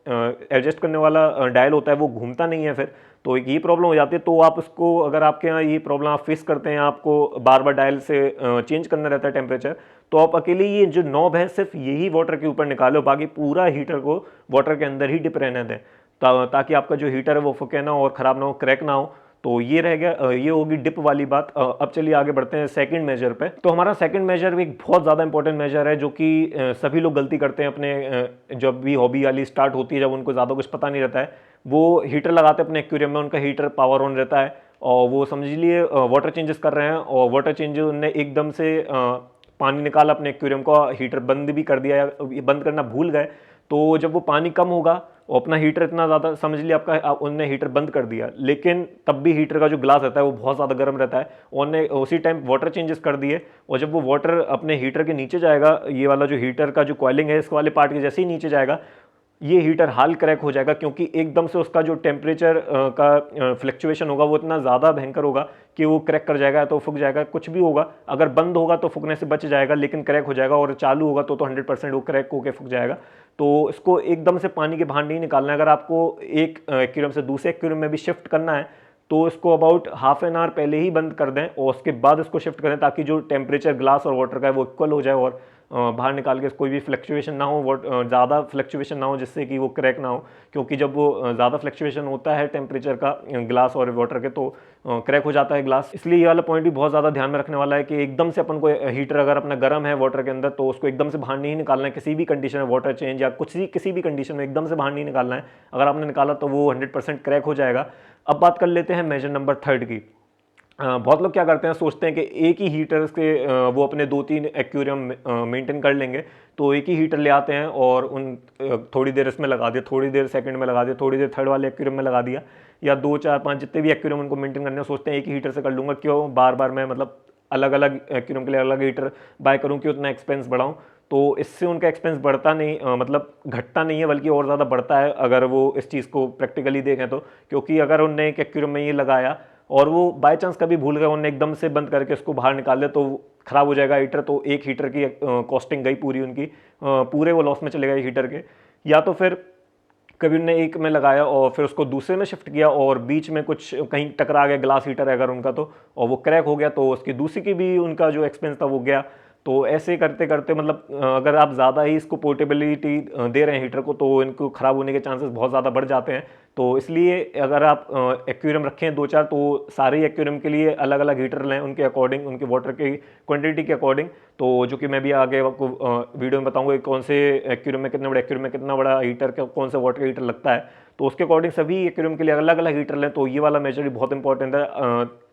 एडजस्ट करने वाला डायल होता है वो घूमता नहीं है फिर, तो एक ये प्रॉब्लम हो जाती है। तो आप उसको, अगर आपके यहाँ ये प्रॉब्लम आप फेस करते हैं, आपको बार बार डायल से चेंज करना रहता है टेम्परेचर, तो आप अकेले ये जो नॉब है सिर्फ यही वाटर के ऊपर निकालो, बाकी पूरा हीटर को वाटर के अंदर ही डिप रहने दें, ताकि आपका जो हीटर है वो फुके ना और ख़राब ना हो, क्रैक ना हो। तो ये रह गया, ये होगी डिप वाली बात। अब चलिए आगे बढ़ते हैं सेकंड मेजर पे। तो हमारा सेकंड मेजर एक बहुत ज़्यादा इंपॉर्टेंट मेजर है, जो कि सभी लोग गलती करते हैं अपने जब भी हॉबी वाली स्टार्ट होती है, जब उनको ज़्यादा कुछ पता नहीं रहता है, वो हीटर लगाते हैं अपने एक्वेरियम में, उनका हीटर पावर ऑन रहता है और वो समझ लिए वाटर चेंजेस कर रहे हैं, और वाटर चेंजेस उनने एकदम से पानी निकाला अपने एक्वेरियम का, हीटर बंद भी कर दिया, बंद करना भूल गए, तो जब वो पानी कम होगा और अपना हीटर इतना ज़्यादा, समझ लिया आपका, उनने हीटर बंद कर दिया, लेकिन तब भी हीटर का जो ग्लास रहता है वो बहुत ज़्यादा गर्म रहता है, उन्होंने उसी टाइम वाटर चेंजेस कर दिए, और जब वो वाटर अपने हीटर के नीचे जाएगा, ये वाला जो हीटर का जो कॉइलिंग है इस वाले पार्ट के जैसे ही नीचे जाएगा, ये हीटर हाल क्रैक हो जाएगा, क्योंकि एकदम से उसका जो टेम्परेचर का फ्लक्चुएशन होगा वो इतना ज़्यादा भयंकर होगा कि वो क्रैक कर जाएगा, तो फूक जाएगा, कुछ भी होगा। अगर बंद होगा तो फूकने से बच जाएगा, लेकिन क्रैक हो जाएगा, और चालू होगा तो 100% वो क्रैक होकर फूक जाएगा। तो इसको एकदम से पानी के बाहर नहीं निकालना है। अगर आपको एक एक्वेरियम से दूसरे एक्वेरियम में भी शिफ्ट करना है तो इसको अबाउट हाफ एन आवर पहले ही बंद कर दें और उसके बाद इसको शिफ्ट करें, ताकि जो टेम्परेचर ग्लास और वाटर का है वो इक्वल हो जाए और बाहर निकाल के कोई भी फ्लक्चुएशन ना हो, ज़्यादा फ्लक्चुएशन ना हो जिससे कि वो क्रैक ना हो। क्योंकि जब वो ज़्यादा फ्लक्चुएशन होता है टेम्परेचर का ग्लास और वाटर के, तो क्रैक हो जाता है ग्लास। इसलिए ये वाला पॉइंट भी बहुत ज़्यादा ध्यान में रखने वाला है कि एकदम से अपन को हीटर अगर अपना गर्म है वाटर के अंदर, तो उसको एकदम से बाहर नहीं निकालना है किसी भी कंडीशन में, वाटर चेंज या किसी भी कंडीशन में एकदम से बाहर नहीं निकालना है। अगर आपने निकाला तो वो 100% क्रैक हो जाएगा। अब बात कर लेते हैं मेजर नंबर 3 की। बहुत लोग क्या करते हैं, सोचते हैं कि एक ही हीटर से वो अपने 2-3 एक्वेरियम मेंटेन कर लेंगे। तो एक ही हीटर ले आते हैं और उन थोड़ी देर इसमें लगा दिया, थोड़ी देर सेकंड में लगा दिया, थोड़ी देर थर्ड वाले एक्वेरियम में लगा दिया, या 2 4 5 जितने भी एक्वेरियम उनको मेंटेन करने हैं, सोचते हैं एक ही हीटर से कर लूँगा, क्यों बार बार मैं मतलब अलग अलग एक्वेरियम के लिए अलग हीटर बाय करूँ, क्यों उतना एक्सपेंस बढ़ाऊँ। तो इससे उनका एक्सपेंस बढ़ता नहीं, मतलब घटता नहीं है, बल्कि और ज़्यादा बढ़ता है अगर वो इस चीज़ को प्रैक्टिकली देखें तो। क्योंकि अगर उनने एक एक्वेरियम में ये लगाया और वो बाय चांस कभी भूल गए, उन्होंने एकदम से बंद करके उसको बाहर निकाल दिया, तो ख़राब हो जाएगा हीटर। तो एक हीटर की कॉस्टिंग गई पूरी उनकी, पूरे वो लॉस में चले गए हीटर के। या तो फिर कभी उन्होंने एक में लगाया और फिर उसको दूसरे में शिफ्ट किया और बीच में कुछ कहीं टकरा गया ग्लास हीटर है अगर उनका, तो और वो क्रैक हो गया, तो उसकी दूसरी की भी उनका जो एक्सपेंस था वो गया। तो ऐसे करते करते मतलब अगर आप ज़्यादा ही इसको पोर्टेबिलिटी दे रहे हैं हीटर को, तो इनको ख़राब होने के चांसेस बहुत ज़्यादा बढ़ जाते हैं। तो इसलिए अगर आप एक्वेरियम रखें 2 4, तो सारे एक्वेरियम के लिए अलग अलग हीटर लें उनके अकॉर्डिंग, उनके वाटर की क्वांटिटी के अकॉर्डिंग। तो जो कि मैं भी आगे आपको वीडियो में बताऊंगा कौन से एक्वेरियम में कितने बड़े एक्वेरियम में कितना बड़ा हीटर का कौन सा वाटर हीटर लगता है। तो उसके अकॉर्डिंग सभी एक्वेरियम के लिए अलग अलग हीटर लें। तो ये वाला मेजर भी बहुत इंपॉर्टेंट है।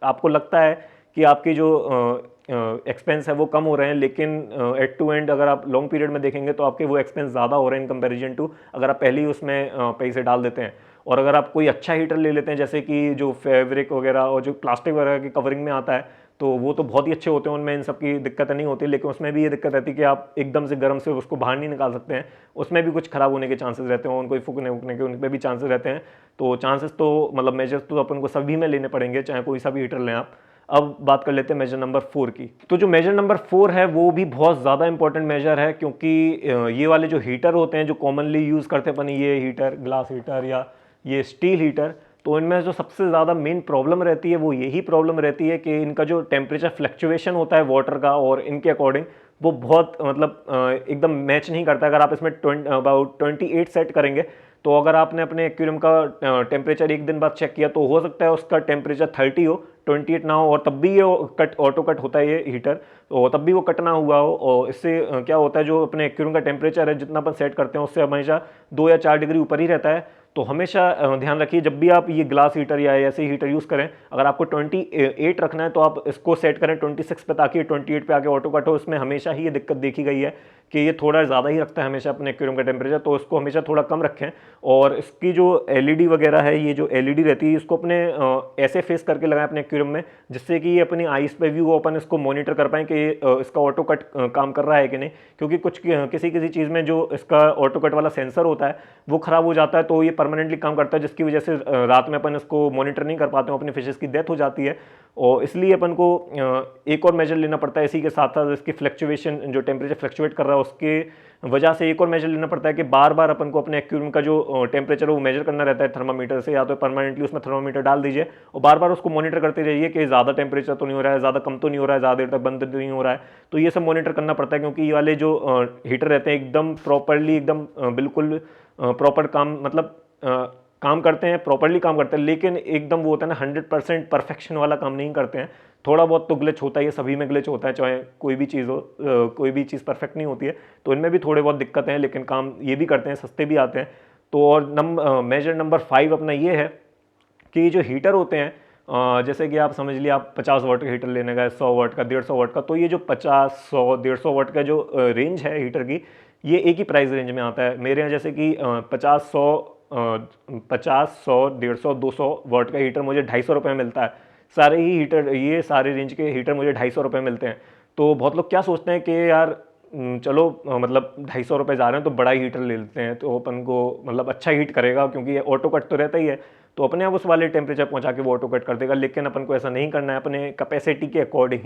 आपको लगता है कि आपकी जो एक्सपेंस है वो कम हो रहे हैं, लेकिन एट टू एंड अगर आप लॉन्ग पीरियड में देखेंगे तो आपके वो एक्सपेंस ज़्यादा हो रहे हैं इन कंपैरिजन टू अगर आप पहले ही उसमें पैसे डाल देते हैं। और अगर आप कोई अच्छा हीटर ले लेते हैं, जैसे कि जो फैब्रिक वगैरह और जो प्लास्टिक वगैरह की कवरिंग में आता है, तो वो तो बहुत ही अच्छे होते हैं, उनमें इन सब की दिक्कत नहीं होती। लेकिन उसमें भी ये दिक्कत रहती है कि आप एकदम से गर्म से उसको बाहर नहीं निकाल सकते हैं, उसमें भी कुछ खराब होने के चांसेस रहते हैं, उनको फूकने वूकने के उनमें भी चांसेस रहते हैं। तो चांसेस तो मतलब मेजर्स तो अपन को सभी में लेने पड़ेंगे, चाहे कोई सा भी हीटर लें आप। अब बात कर लेते हैं मेजर नंबर 4 की। तो जो मेजर नंबर 4 है वो भी बहुत ज़्यादा इंपॉर्टेंट मेजर है, क्योंकि ये वाले जो हीटर होते हैं जो कॉमनली यूज़ करते हैं अपन, ये हीटर ग्लास हीटर या ये स्टील हीटर, तो इनमें जो सबसे ज़्यादा मेन प्रॉब्लम रहती है वो यही प्रॉब्लम रहती है कि इनका जो टेम्परेचर फ्लक्चुएशन होता है वाटर का और इनके अकॉर्डिंग, वो बहुत मतलब एकदम मैच नहीं करता। अगर आप इसमें अबाउट 28 सेट करेंगे, तो अगर आपने अपने एक्वेरियम का टेम्परेचर एक दिन बाद चेक किया, तो हो सकता है उसका टेम्परेचर 30 हो, 28 ना हो, और तब भी ये कट ऑटो कट होता है ये हीटर, तो तब भी वो कट ना हुआ हो। और इससे क्या होता है, जो अपने एक्वेरियम का टेम्परेचर है जितना अपन सेट करते हैं उससे हमेशा 2 या 4 डिग्री ऊपर ही रहता है। तो हमेशा ध्यान रखिए जब भी आप ये ग्लास हीटर या ऐसे हीटर यूज़ करें, अगर आपको 28 रखना है तो आप इसको सेट करें 26 पे, ताकि 28 पे आके ऑटो कट हो। इसमें हमेशा ही ये दिक्कत देखी गई है कि ये थोड़ा ज़्यादा ही रखता है हमेशा अपने एक्वेरियम का टेम्परेचर, तो इसको हमेशा थोड़ा कम रखें। और इसकी जो एलईडी वगैरह है, ये जो एलईडी रहती है, इसको अपने ऐसे फेस करके लगाएं अपने एक्वेरियम में, जिससे कि ये अपनी आइस पे भी वो अपन इसको मॉनिटर कर पाएँ कि इसका ऑटो कट काम कर रहा है कि नहीं। क्योंकि कुछ किसी चीज़ में जो इसका ऑटो कट वाला सेंसर होता है वो ख़राब हो जाता है, तो ये परमानेंटली काम करता है, जिसकी वजह से रात में अपन इसको मॉनिटर नहीं कर पाते हैं, अपने फिशेस की डेथ हो जाती है। और इसलिए अपन को एक और मेजर लेना पड़ता है इसी के साथ साथ, इसकी फ्लक्चुएशन जो टेम्परेचर फ्लक्चुएट कर रहा है उसके वजह से एक और मेजर लेना पड़ता है कि बार बार अपन को अपने एक्वेरियम का जो टेम्परेचर है वो मेजर करना रहता है थर्मामीटर से, या तो परमानेंटली उसमें थर्मामीटर डाल दीजिए और बार बार उसको मॉनिटर करते रहिए कि ज़्यादा टेम्परेचर तो नहीं हो रहा है, ज़्यादा कम तो नहीं हो रहा है, ज़्यादा देर तक बंद तो नहीं हो रहा है। तो ये सब मॉनिटर करना पड़ता है, क्योंकि ये वाले जो हीटर रहते हैं एकदम प्रॉपरली, एकदम बिल्कुल प्रॉपर काम मतलब काम करते हैं, प्रॉपरली काम करते हैं, लेकिन एकदम वो होता है ना 100% परफेक्शन वाला काम नहीं करते हैं। थोड़ा बहुत तो ग्लिच होता है, ये सभी में ग्लिच होता है, चाहे कोई भी चीज़ हो, कोई भी चीज़ परफेक्ट नहीं होती है। तो इनमें भी थोड़े बहुत दिक्कत हैं, लेकिन काम ये भी करते हैं, सस्ते भी आते हैं। तो और मेजर नंबर 5 अपना ये है कि जो हीटर होते हैं, जैसे कि आप समझ लिया आप 50 वाट का हीटर लेने का, 100 वाट का, 150 वाट का, तो ये जो 50 100 150 वाट का जो रेंज है हीटर की, ये एक ही प्राइस रेंज में आता है। मेरे यहाँ जैसे कि 50 100 150 200 वाट का हीटर मुझे 250 रुपये में मिलता है। सारे ही हीटर, ये सारे रेंज के हीटर मुझे 250 रुपये मिलते हैं। तो बहुत लोग क्या सोचते हैं कि यार चलो मतलब 250 रुपये जा रहे हैं तो बड़ा ही हीटर ले लेते हैं, तो अपन को मतलब अच्छा हीट करेगा, क्योंकि ये ऑटो कट तो रहता ही है, तो अपने आप उस वाले टेम्परेचर पहुंचा के वो ऑटो कट कर देगा। लेकिन अपन को ऐसा नहीं करना है, अपने कैपेसिटी के अकॉर्डिंग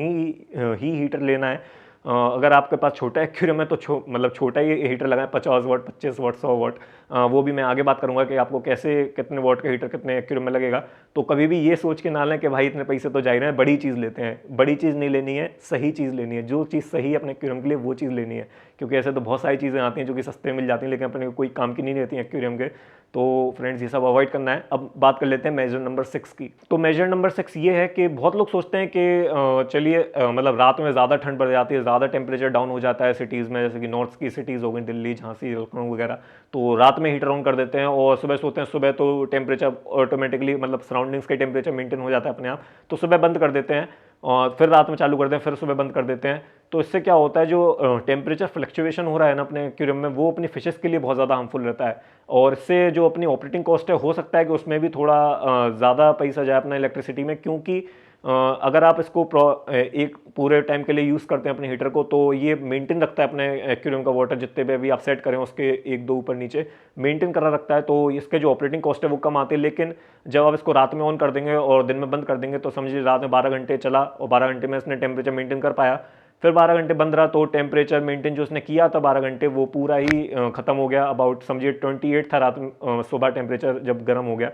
ही हीटर लेना है। अगर आपके पास छोटा एक्वेरियम है तो मतलब छोटा ही हीटर लगाएं, 50 वाट 25 वाट 100 वाट। वो भी मैं आगे बात करूंगा कि आपको कैसे कितने वॉट का हीटर कितने एक्यूरम में लगेगा। तो कभी भी ये सोच के ना लें कि भाई इतने पैसे तो जा ही रहे हैं, बड़ी चीज़ लेते हैं। बड़ी चीज़ नहीं लेनी है, सही चीज़ लेनी है। जो चीज़ सही है अपने एक्यूरम के लिए वो चीज़ लेनी है, क्योंकि ऐसे तो बहुत सारी चीज़ें आती हैं जो कि सस्ते मिल जाती हैं लेकिन अपने कोई काम की नहीं रहती हैं एक्यूरियम के। तो फ्रेंड्स ये सब अवॉइड करना है। अब बात कर लेते हैं मेजर नंबर 6 की। तो मेजर नंबर 6 ये है कि बहुत लोग सोचते हैं कि चलिए मतलब रात में ज़्यादा ठंड पड़ जाती है, ज़्यादा टेम्परेचर डाउन हो जाता है सिटीज़ में, जैसे कि नॉर्थ की सिटीज़ हो गई, दिल्ली, झांसी, लखनऊ वगैरह, तो रात में हीटर ऑन कर देते हैं और सुबह सोते हैं। सुबह तो टेम्परेचर ऑटोमेटिकली मतलब सराउंडिंग्स का टेम्परेचर मेंटेन हो जाता है अपने आप, तो सुबह बंद कर देते हैं और फिर रात में चालू करते हैं, फिर सुबह बंद कर देते हैं। तो इससे क्या होता है, जो टेम्परेचर फ्लक्चुएशन हो रहा है ना अपने एक्वेरियम में, वो अपनी फिशेस के लिए बहुत ज़्यादा हार्मफुल रहता है। और इससे जो अपनी ऑपरेटिंग कॉस्ट है, हो सकता है कि उसमें भी थोड़ा ज़्यादा पैसा जाए अपना इलेक्ट्रिसिटी में, क्योंकि अगर आप इसको एक पूरे टाइम के लिए यूज़ करते हैं अपने हीटर को, तो ये मेंटेन रखता है अपने एक्वेरियम का वाटर, जितने भी अभी आप सेट करें उसके एक दो ऊपर नीचे मेंटेन करा रखता है। तो इसके जो ऑपरेटिंग कॉस्ट है वो कम आती है। लेकिन जब आप इसको रात में ऑन कर देंगे और दिन में बंद कर देंगे, तो समझिए रात में 12 घंटे चला और 12 घंटे में इसने टेम्परेचर मेंटेन कर पाया, फिर 12 घंटे बंद रहा, तो टेम्परेचर मेंटेन जो उसने किया था 12 घंटे, वो पूरा ही खत्म हो गया। अबाउट समझिए 28 था रात में, सुबह टेम्परेचर जब गर्म हो गया,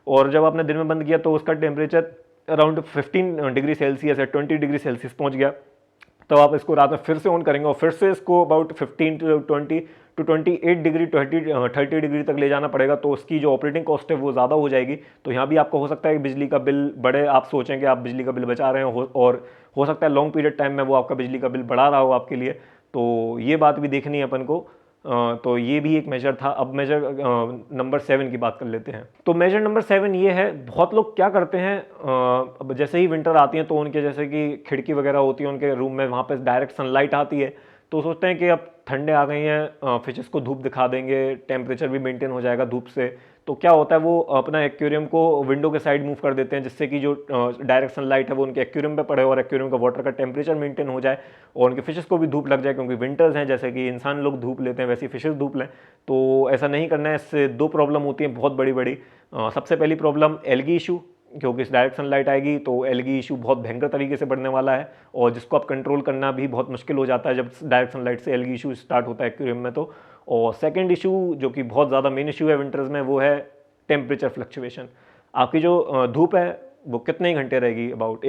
और जब आपने दिन में बंद किया तो उसका टेम्परेचर अराउंड 15 डिग्री सेल्सियस या 20 डिग्री सेल्सियस पहुंच गया। तो आप इसको रात में फिर से ऑन करेंगे और फिर से इसको about 15 to 20 to 28 degree 30 degree तक ले जाना पड़ेगा। तो उसकी जो ऑपरेटिंग कॉस्ट है वो ज़्यादा हो जाएगी। तो यहाँ भी आपको हो सकता है कि बिजली का बिल बढ़े, आप सोचें कि आप बिजली का बिल बचा रहे हो, और हो सकता है लॉन्ग पीरियड टाइम में वो आपका बिजली का बिल बढ़ा रहा हो आपके लिए। तो ये बात भी देखनी है अपन को। तो ये भी एक मेजर था। अब मेजर नंबर 7 की बात कर लेते हैं। तो मेजर नंबर 7 ये है, बहुत लोग क्या करते हैं, अब जैसे ही विंटर आती है तो उनके जैसे कि खिड़की वगैरह होती है उनके रूम में, वहाँ पे डायरेक्ट सनलाइट आती है, तो सोचते हैं कि अब ठंडे आ गई हैं, फिशेस को धूप दिखा देंगे, टेम्परेचर भी मेंटेन हो जाएगा धूप से। तो क्या होता है, वो अपना एक्वेरियम को विंडो के साइड मूव कर देते हैं, जिससे कि जो डायरेक्ट सनलाइट है वो उनके एक्वेरियम पे पड़े और एक्वेरियम का वाटर का टेम्परेचर मेंटेन हो जाए और उनके फिशेस को भी धूप लग जाए। क्योंकि विंटर्स हैं, जैसे कि इंसान लोग धूप लेते हैं वैसे फिशेस धूप लें, तो ऐसा नहीं करना है। इससे दो प्रॉब्लम होती हैं बहुत बड़ी बड़ी। सबसे पहली प्रॉब्लम एल्गी इशू, क्योंकि इस डायरेक्ट सनलाइट आएगी तो एल्गी इशू बहुत भयंकर तरीके से बढ़ने वाला है, और जिसको आप कंट्रोल करना भी बहुत मुश्किल हो जाता है जब डायरेक्ट सनलाइट से एल्गी इशू स्टार्ट होता है एक्वेरियम में। तो और सेकंड इशू जो कि बहुत ज़्यादा मेन इशू है विंटर्स में, वो है टेम्परेचर फ्लक्चुएशन। आपकी जो धूप है वो कितने ही घंटे रहेगी, अबाउट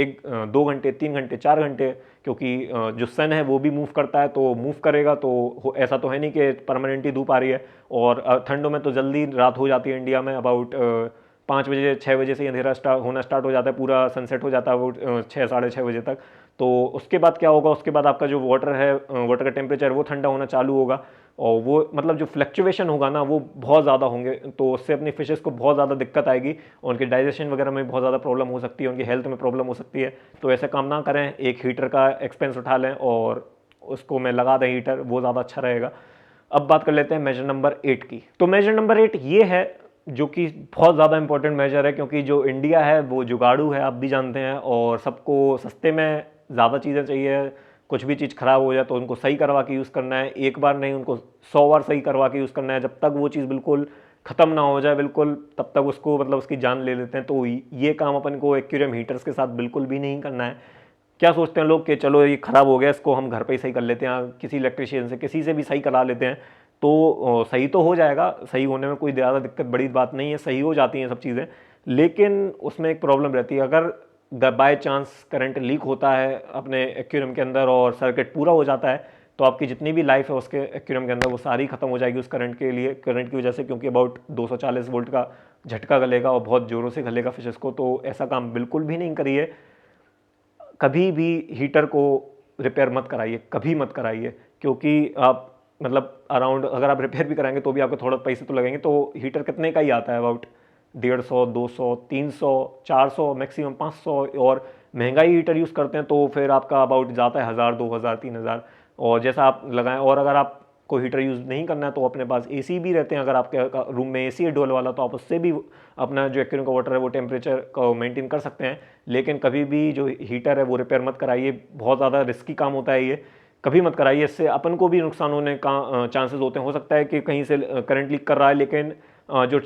2 घंटे 3 घंटे 4 घंटे, क्योंकि जो सन है वो भी मूव करता है, तो मूव करेगा तो ऐसा तो है नहीं कि परमानेंटली धूप आ रही है। और ठंडों में तो जल्दी रात हो जाती है इंडिया में, अबाउट 5 बजे 6 बजे से अंधेरा होना स्टार्ट हो जाता है, पूरा सनसेट हो जाता है वो 6 साढ़े 6 बजे तक। तो उसके बाद क्या होगा, उसके बाद आपका जो वाटर है, वाटर का टेम्परेचर वो ठंडा होना चालू होगा, और वो मतलब जो फ्लक्चुएशन होगा ना वो बहुत ज़्यादा होंगे, तो उससे अपनी फिशेस को बहुत ज़्यादा दिक्कत आएगी, और उनके डाइजेशन वगैरह में बहुत ज़्यादा प्रॉब्लम हो सकती है, उनकी हेल्थ में प्रॉब्लम हो सकती है। तो ऐसा काम ना करें, एक हीटर का एक्सपेंस उठा लें और उसको में लगा दें हीटर, वो ज़्यादा अच्छा रहेगा। अब बात कर लेते हैं मेजर नंबर 8 की। तो मेजर नंबर 8 ये है जो कि बहुत ज़्यादा इंपॉर्टेंट मेजर है, क्योंकि जो इंडिया है वो जुगाड़ू है, आप भी जानते हैं, और सबको सस्ते में ज़्यादा चीज़ें चाहिए। कुछ भी चीज़ ख़राब हो जाए तो उनको सही करवा के यूज़ करना है, एक बार नहीं उनको 100 बार सही करवा के यूज़ करना है, जब तक वो चीज़ बिल्कुल ख़त्म ना हो जाए बिल्कुल, तब तक उसको मतलब उसकी जान ले लेते हैं। तो ये काम अपन को एक्वेरियम हीटर्स के साथ बिल्कुल भी नहीं करना है। क्या सोचते हैं लोग कि चलो ये ख़राब हो गया, इसको हम घर पे ही सही कर लेते हैं, किसी इलेक्ट्रिशियन से किसी से भी सही करा लेते हैं, तो सही तो हो जाएगा, सही होने में कोई ज़्यादा दिक्कत बड़ी बात नहीं है, सही हो जाती हैं सब चीज़ें। लेकिन उसमें एक प्रॉब्लम रहती है, अगर बाय चांस करंट लीक होता है अपने एक्वेरियम के अंदर और सर्किट पूरा हो जाता है, तो आपकी जितनी भी लाइफ है उसके एक्वेरियम के अंदर वो सारी खत्म हो जाएगी उस करंट की वजह से, क्योंकि अबाउट 240 वोल्ट का झटका गलेगा और बहुत ज़ोरों से गलेगा फिशेस को। तो ऐसा काम बिल्कुल भी नहीं करिए। कभी भी हीटर को रिपेयर मत कराइए, कभी मत कराइए, क्योंकि आप मतलब अराउंड अगर आप रिपेयर भी कराएंगे तो भी आपको थोड़ा पैसे तो लगेंगे। तो हीटर कितने का ही आता है, अबाउट 150, 200, 300, 400, मैक्सिमम 500, और महंगाई हीटर यूज़ करते हैं तो फिर आपका अबाउट जाता है 1000, 2000, 3000, और जैसा आप लगाएं। और अगर आप को हीटर यूज़ नहीं करना है तो अपने पास एसी भी रहते हैं, अगर आपके रूम में एसी है डोल वाला, तो आप उससे भी अपना जो एक्वेरियम का वाटर है वो टेम्परेचर को मेंटेन कर सकते हैं। लेकिन कभी भी जो हीटर है वो रिपेयर मत कराइए, बहुत ज़्यादा रिस्की काम होता है ये, कभी मत कराइए। इससे अपन को भी नुकसान होने का चांसेस होते हैं। हो सकता है कि कहीं से करंट लीक कर रहा है, लेकिन जो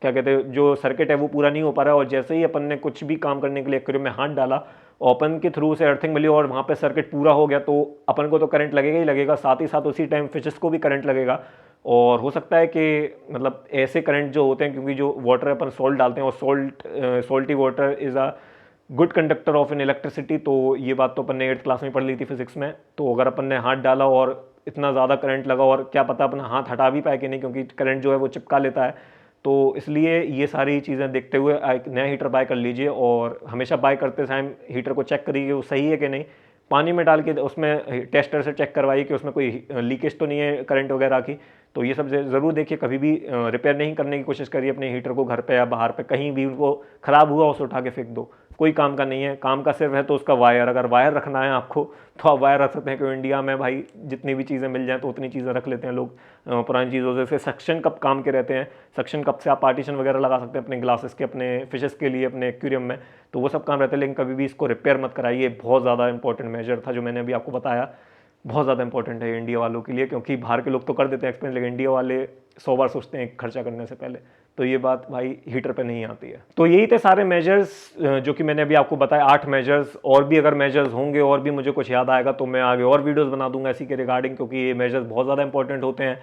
क्या कहते हैं जो सर्किट है वो पूरा नहीं हो पा रहा है, और जैसे ही अपन ने कुछ भी काम करने के लिए एक्वेरियम में हाथ डाला, ओपन के थ्रू से अर्थिंग मिली और वहाँ पे सर्किट पूरा हो गया, तो अपन को तो करंट लगेगा ही लगेगा, साथ ही साथ उसी टाइम फिशेस को भी करंट लगेगा। और हो सकता है कि मतलब ऐसे करंट जो होते हैं, क्योंकि जो वाटर अपन सॉल्ट डालते हैं और salty water is a good conductor of N electricity, तो ये बात तो अपन ने 8th क्लास में पढ़ ली थी फिजिक्स में। तो अगर अपन ने हाथ डाला और इतना ज़्यादा करंट लगा, और क्या पता अपना हाथ हटा भी पाए कि नहीं, क्योंकि करंट जो है वो चिपका लेता है। तो इसलिए ये सारी चीज़ें देखते हुए एक नया हीटर बाय कर लीजिए, और हमेशा बाय करते टाइम हीटर को चेक करिए वो सही है कि नहीं। पानी में डाल के उसमें टेस्टर से चेक करवाइए कि उसमें कोई लीकेज तो नहीं है करंट वगैरह की। तो ये सब ज़रूर देखिए, कभी भी रिपेयर नहीं करने की कोशिश करिए अपने हीटर को घर पे या बाहर पे, कहीं भी उनको ख़राब हुआ उसे उठा के फेंक दो, कोई काम का नहीं है। काम का सिर्फ है तो उसका वायर, अगर वायर रखना है आपको तो आप वायर रख सकते हैं, क्योंकि इंडिया में भाई जितनी भी चीज़ें मिल जाए तो उतनी चीज़ें रख लेते हैं लोग पुरानी चीज़ों से। जैसे सक्शन कप काम के रहते हैं, सक्शन कप से आप पार्टीशन वगैरह लगा सकते हैं अपने ग्लासेस के, अपने फिशेस के लिए, अपने एक्वेरियम में, तो वो सब काम रहते हैं। लेकिन कभी भी इसको रिपेयर मत कराइए, बहुत ज़्यादा इंपॉर्टेंट मेजर था जो मैंने अभी आपको बताया, बहुत ज़्यादा इंपॉर्टेंट है इंडिया वालों के लिए, क्योंकि बाहर के लोग तो कर देते हैं एक्सपेंस, लेकिन इंडिया वाले 100 बार सोचते हैं खर्चा करने से पहले। तो ये बात भाई हीटर पे नहीं आती है। तो यही थे सारे मेजर्स जो कि मैंने अभी आपको बताया, 8 मेजर्स। और भी अगर मेजर्स होंगे और भी मुझे कुछ याद आएगा तो मैं आगे और वीडियोस बना दूंगा इसी के रिगार्डिंग, क्योंकि ये मेजर्स बहुत ज़्यादा इंपॉर्टेंट होते हैं।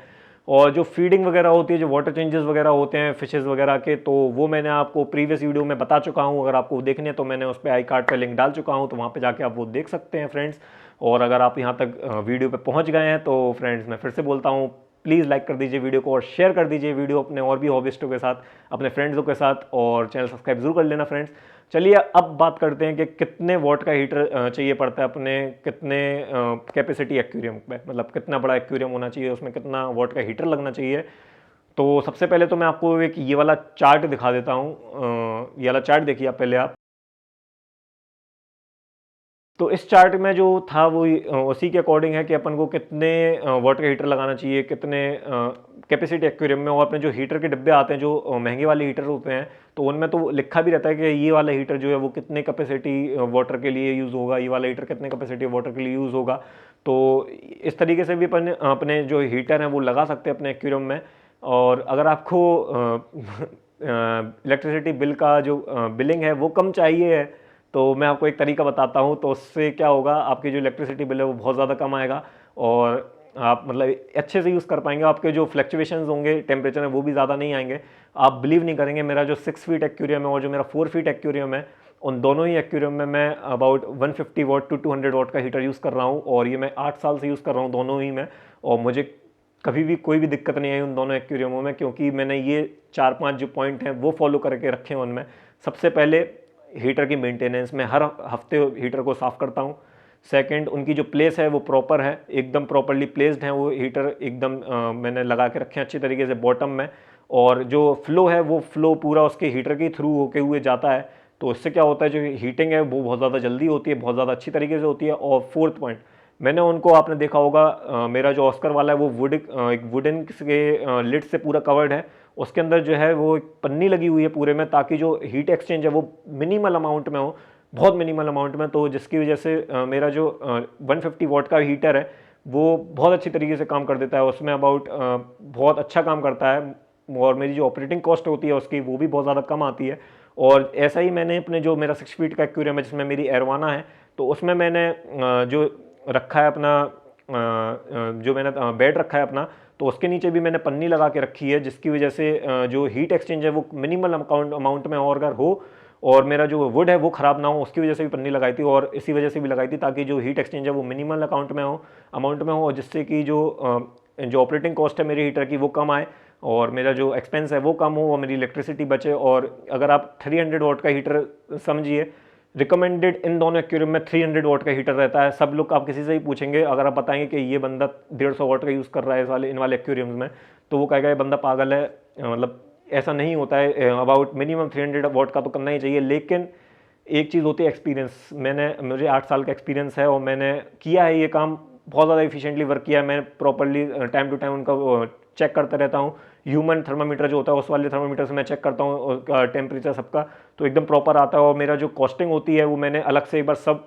और जो फीडिंग वगैरह होती है, जो वाटर चेंजेस वगैरह होते हैं फिशेज़ वगैरह के, तो वो मैंने आपको प्रीवियस वीडियो में बता चुका हूँ। अगर आपको देखने हैं तो मैंने उस पर आई कार्ड पर लिंक डाल चुका हूँ, तो वहाँ पे जाके आप वो देख सकते हैं फ्रेंड्स। और अगर आप यहाँ तक वीडियो पे पहुँच गए हैं तो फ्रेंड्स मैं फिर से बोलता हूँ, प्लीज़ लाइक कर दीजिए वीडियो को और शेयर कर दीजिए वीडियो अपने और भी हॉबिस्टों के साथ, अपने फ्रेंड्सों के साथ, और चैनल सब्सक्राइब जरूर कर लेना फ्रेंड्स। चलिए अब बात करते हैं कि कितने वॉट का हीटर चाहिए पड़ता है अपने, कितने कैपेसिटी एक्वेरियम पे, मतलब कितना बड़ा एक्वेरियम होना चाहिए, उसमें कितना वॉट का हीटर लगना चाहिए। तो सबसे पहले तो मैं आपको एक ये वाला चार्ट दिखा देता हूँ। ये वाला चार्ट देखिए आप पहले आप। तो इस चार्ट में जो था वो उसी के अकॉर्डिंग है कि अपन को कितने वाटर हीटर लगाना चाहिए, कितने कैपेसिटी एक्वेरियम में। और अपने जो हीटर के डिब्बे आते हैं, जो महंगे वाले हीटर होते हैं, तो उनमें तो लिखा भी रहता है कि ये वाला हीटर जो है वो कितने कैपेसिटी वाटर के लिए यूज़ होगा, ये वाला हीटर कितने कैपेसिटी वाटर के लिए यूज़ होगा। तो इस तरीके से भी अपन अपने जो हीटर हैं वो लगा सकते हैं अपने एक्वेरियम में। और अगर आपको इलेक्ट्रिसिटी बिल का जो बिलिंग है वो कम चाहिए है, तो मैं आपको एक तरीका बताता हूँ। तो उससे क्या होगा, आपकी जो इलेक्ट्रिसिटी बिल है वो बहुत ज़्यादा कम आएगा, और आप मतलब अच्छे से यूज़ कर पाएंगे। आपके जो फ्लक्चुएशंस होंगे टेम्परेचर में वो भी ज़्यादा नहीं आएंगे। आप बिलीव नहीं करेंगे, मेरा जो 6 फीट एक्वेरियम है और जो मेरा 4 फीट एक्वेरियम है, उन दोनों ही एक्वेरियम में मैं अबाउट 150 वाट टू 200 वाट का हीटर यूज़ कर रहा हूँ, और ये मैं 8 साल से यूज़ कर रहा हूँ दोनों ही में। और मुझे कभी भी कोई भी दिक्कत नहीं आई उन दोनों एक्वेरियमों में, क्योंकि मैंने ये 4-5 जो पॉइंट हैं वो फॉलो करके रखे हैं उनमें। सबसे पहले हीटर की मेंटेनेंस, मैं हर हफ्ते हीटर को साफ़ करता हूँ। सेकंड, उनकी जो प्लेस है वो प्रॉपर है, एकदम प्रॉपरली प्लेस्ड है वो हीटर, एकदम मैंने लगा के रखे हैं अच्छी तरीके से बॉटम में। और जो फ्लो है वो फ्लो पूरा उसके हीटर के थ्रू होके हुए जाता है। तो इससे क्या होता है, जो हीटिंग है वो बहुत ज़्यादा जल्दी होती है, बहुत ज़्यादा अच्छी तरीके से होती है। और फोर्थ पॉइंट, मैंने उनको, आपने देखा होगा मेरा जो ऑस्कर वाला है वो एक वुडन के लिड से पूरा कवर्ड है। उसके अंदर जो है वो एक पन्नी लगी हुई है पूरे में, ताकि जो हीट एक्सचेंज है वो मिनिमल अमाउंट में हो, बहुत मिनिमल अमाउंट में। तो जिसकी वजह से मेरा जो 150 वाट का हीटर है वो बहुत अच्छी तरीके से काम कर देता है, उसमें अबाउट बहुत अच्छा काम करता है। और मेरी जो ऑपरेटिंग कॉस्ट होती है उसकी वो भी बहुत ज़्यादा कम आती है। और ऐसा ही मैंने अपने जो मेरा 6 फीट का एक्वेरियम है जिसमें मेरी एरवाना है, तो उसमें मैंने जो रखा है अपना, जो मैंने बेड रखा है अपना, तो उसके नीचे भी मैंने पन्नी लगा के रखी है, जिसकी वजह से जो हीट एक्सचेंज है वो मिनिमल अमाउंट में और अगर हो, और मेरा जो वुड है वो ख़राब ना हो, उसकी वजह से भी पन्नी लगाई थी। और इसी वजह से भी लगाई थी ताकि जो हीट एक्सचेंज है वो मिनिमल अमाउंट में हो, जिससे कि जो ऑपरेटिंग कॉस्ट है मेरी हीटर की वो कम आए, और मेरा जो एक्सपेंस है वो कम हो, और मेरी इलेक्ट्रिसिटी बचे। और अगर आप 300 वाट का हीटर समझिए, रिकमेंडेड इन दोनों एक्वेरियम में 300 वाट का हीटर रहता है। सब लोग, आप किसी से ही पूछेंगे, अगर आप बताएंगे कि ये बंदा 150 वाट का यूज़ कर रहा है इन वाले एक्वेरियम्स में, तो वो कहेगा ये बंदा पागल है। मतलब ऐसा नहीं होता है, अबाउट मिनिमम 300 वाट का तो करना ही चाहिए। लेकिन एक चीज़ होती है एक्सपीरियंस, मुझे 8 साल का एक्सपीरियंस है, और मैंने किया है ये काम, बहुत ज़्यादा इफिशिएंटली वर्क किया है। मैं प्रॉपरली टाइम टू टाइम उनका चेक करता रहता हूँ। ह्यूमन थर्मामीटर जो होता है उस वाले थर्मामीटर से मैं चेक करता हूँ टेम्परेचर सबका, तो एकदम प्रॉपर आता है। और मेरा जो कॉस्टिंग होती है वो मैंने अलग से एक बार सब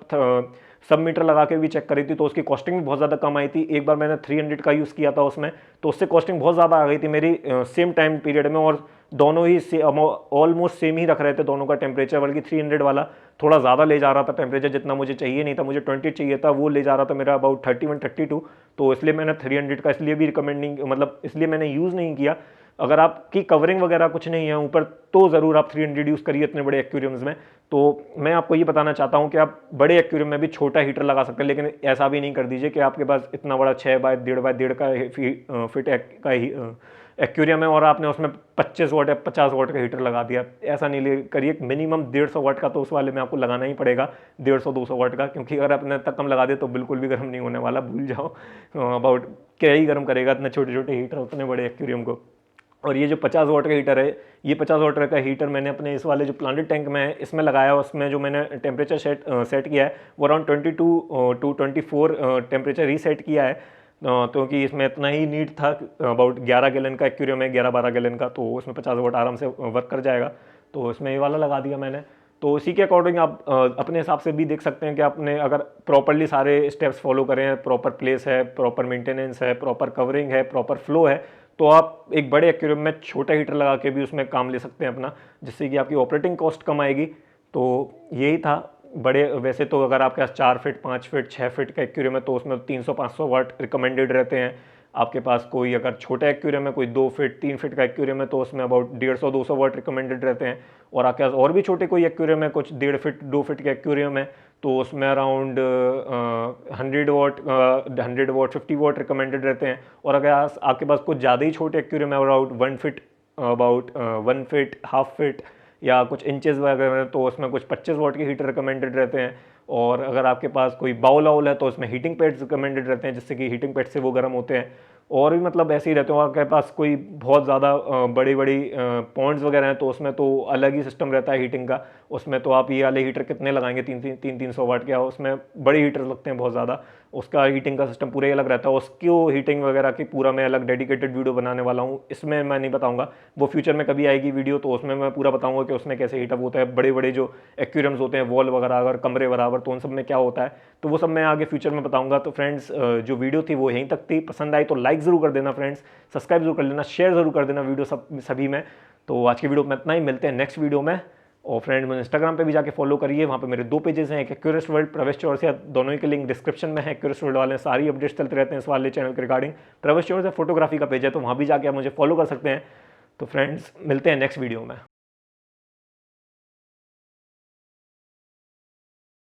सब मीटर लगा के भी चेक करी थी तो उसकी कॉस्टिंग भी बहुत ज़्यादा कम आई थी। एक बार मैंने 300 का यूज़ किया था उसमें, तो उससे कॉस्टिंग बहुत ज़्यादा आ गई थी मेरी सेम टाइम पीरियड में, और दोनों ही ऑलमोस्ट सेम ही रख रहे थे दोनों का टेम्परेचर, बल्कि 300 वाला थोड़ा ज़्यादा ले जा रहा था टेम्परेचर, जितना मुझे चाहिए नहीं था, मुझे 20 चाहिए था, वो ले जा रहा था मेरा अबाउट 31-32। तो इसलिए मैंने 300 का इसलिए भी रिकमेंड नहीं, मतलब इसलिए मैंने यूज़ नहीं किया। अगर आपकी कवरिंग वगैरह कुछ नहीं है ऊपर तो ज़रूर आप 300 यूज़ करिए इतने बड़े एक्वेरियम्स में। तो मैं आपको ये बताना चाहता हूँ कि आप बड़े एक्वेरियम में भी छोटा हीटर लगा सकते हैं, लेकिन ऐसा भी नहीं कर दीजिए कि आपके पास इतना बड़ा 6 बाय 1.5 का फिट का एक्वेरियम है और आपने उसमें 25 वाट या 50 वाट का हीटर लगा दिया। ऐसा नहीं करिए, मिनिमम 150 वाट का तो उस वाले में आपको लगाना ही पड़ेगा, 150-200 वाट का, क्योंकि अगर आपने तक कम लगा दे तो बिल्कुल भी गर्म नहीं होने वाला, भूल जाओ। अबाउट क्या ही गर्म करेगा इतने छोटे छोटे हीटर उतने बड़े एक्वेरियम को। और ये जो 50 वाट का हीटर है, ये 50 वाट का हीटर मैंने अपने इस वाले जो प्लांटेड टैंक में है इसमें लगाया, उसमें जो मैंने टेम्परेचर सेट किया है वो अराउंड 22 to 24 टेम्परेचर रीसेट किया है, क्योंकि इसमें इतना ही नीड था। अबाउट 11 गैलन का एक्वेरियम है, 11-12 गैलन का, तो उसमें 50 वाट आराम से वर्क कर जाएगा। तो इसमें ये वाला लगा दिया मैंने। तो इसी के अकॉर्डिंग आप अपने हिसाब से भी देख सकते हैं कि आपने अगर प्रॉपरली सारे स्टेप्स फॉलो करें, प्रॉपर प्लेस है, प्रॉपर मेंटेनेंस है, प्रॉपर कवरिंग है, प्रॉपर फ्लो है, तो आप एक बड़े एक्वेरियम में छोटा हीटर लगा के भी उसमें काम ले सकते हैं अपना, जिससे कि आपकी ऑपरेटिंग कॉस्ट कम आएगी। तो यही था बड़े। वैसे तो अगर आपके पास 4 फीट 5 फीट 6 फीट का एक्वेरियम है तो उसमें 300-500 वाट रिकमेंडेड रहते हैं। आपके पास कोई अगर छोटा एक्वेरियम है, कोई 2 फीट 3 फीट का एक्वेरियम है, तो उसमें अबाउट 150-200 वाट रिकमेंडेड रहते हैं। और आपके पास और भी छोटे कोई एक्वेरियम है, कुछ 1.5 फीट 2 फीट का एक्वेरियम है, तो उसमें अराउंड 100 वाट 50 वाट रिकमेंडेड रहते हैं। और अगर आपके पास कुछ ज़्यादा ही छोटे एक्वेरियम है, अबाउट 1 फीट हाफ फीट या कुछ इंचेस वगैरह, तो उसमें कुछ 25 वाट के हीटर रिकमेंडेड रहते हैं। और अगर आपके पास कोई बाउल आउल है तो उसमें हीटिंग पैड्स रिकमेंडेड रहते हैं, जिससे कि हीटिंग पैड से वो गर्म होते हैं। और भी मतलब ऐसे ही रहते हैं। और आपके पास कोई बहुत ज़्यादा बड़ी बड़ी पॉन्ड्स वगैरह हैं तो उसमें तो अलग ही सिस्टम रहता है हीटिंग का। उसमें तो आप ये वाले हीटर कितने लगाएंगे, 300 वाट के, उसमें बड़े हीटर लगते हैं बहुत ज़्यादा, उसका हीटिंग का सिस्टम पूरा ही अलग रहता है। उसकी हीटिंग वगैरह की पूरा मैं अलग डेडिकेटेड वीडियो बनाने वाला हूँ, इसमें मैं नहीं बताऊँगा, वो फ्यूचर में कभी आएगी वीडियो, तो उसमें मैं पूरा बताऊँगा कि उसमें कैसे हीटअप होता है। बड़े बड़े जो एक्वेरियम्स होते हैं, वॉल वगैरह अगर कमरे बराबर, तो उन सब में क्या होता है, तो वो सब मैं आगे फ्यूचर में बताऊँगा। तो फ्रेंड्स, जो वीडियो थी वो यहीं तक थी। पसंद आई तो लाइक ज़रूर कर देना फ्रेंड्स, सब्सक्राइब जरूर कर लेना, शेयर जरूर कर देना वीडियो सभी में। तो आज की वीडियो में इतना ही, मिलते हैं नेक्स्ट वीडियो में। और फ्रेंड, मुझे इंस्टाग्राम पे भी जाके फॉलो करिए, वहाँ पे मेरे 2 पेजेस हैं, एक एक्यूरेस्ट वर्ल्ड, प्रवेश चौरसिया, दोनों ही के लिंक डिस्क्रिप्शन में है। एक्यूरेस्ट वर्ल्ड वाले सारी अपडेट्स चलते रहते हैं इस वाले चैनल के रिगार्डिंग। प्रवेश चौरसिया फोटोग्राफी का पेज है, तो वहाँ भी जाके आप मुझे फॉलो कर सकते हैं। तो फ्रेंड्स, मिलते हैं नेक्स्ट वीडियो में।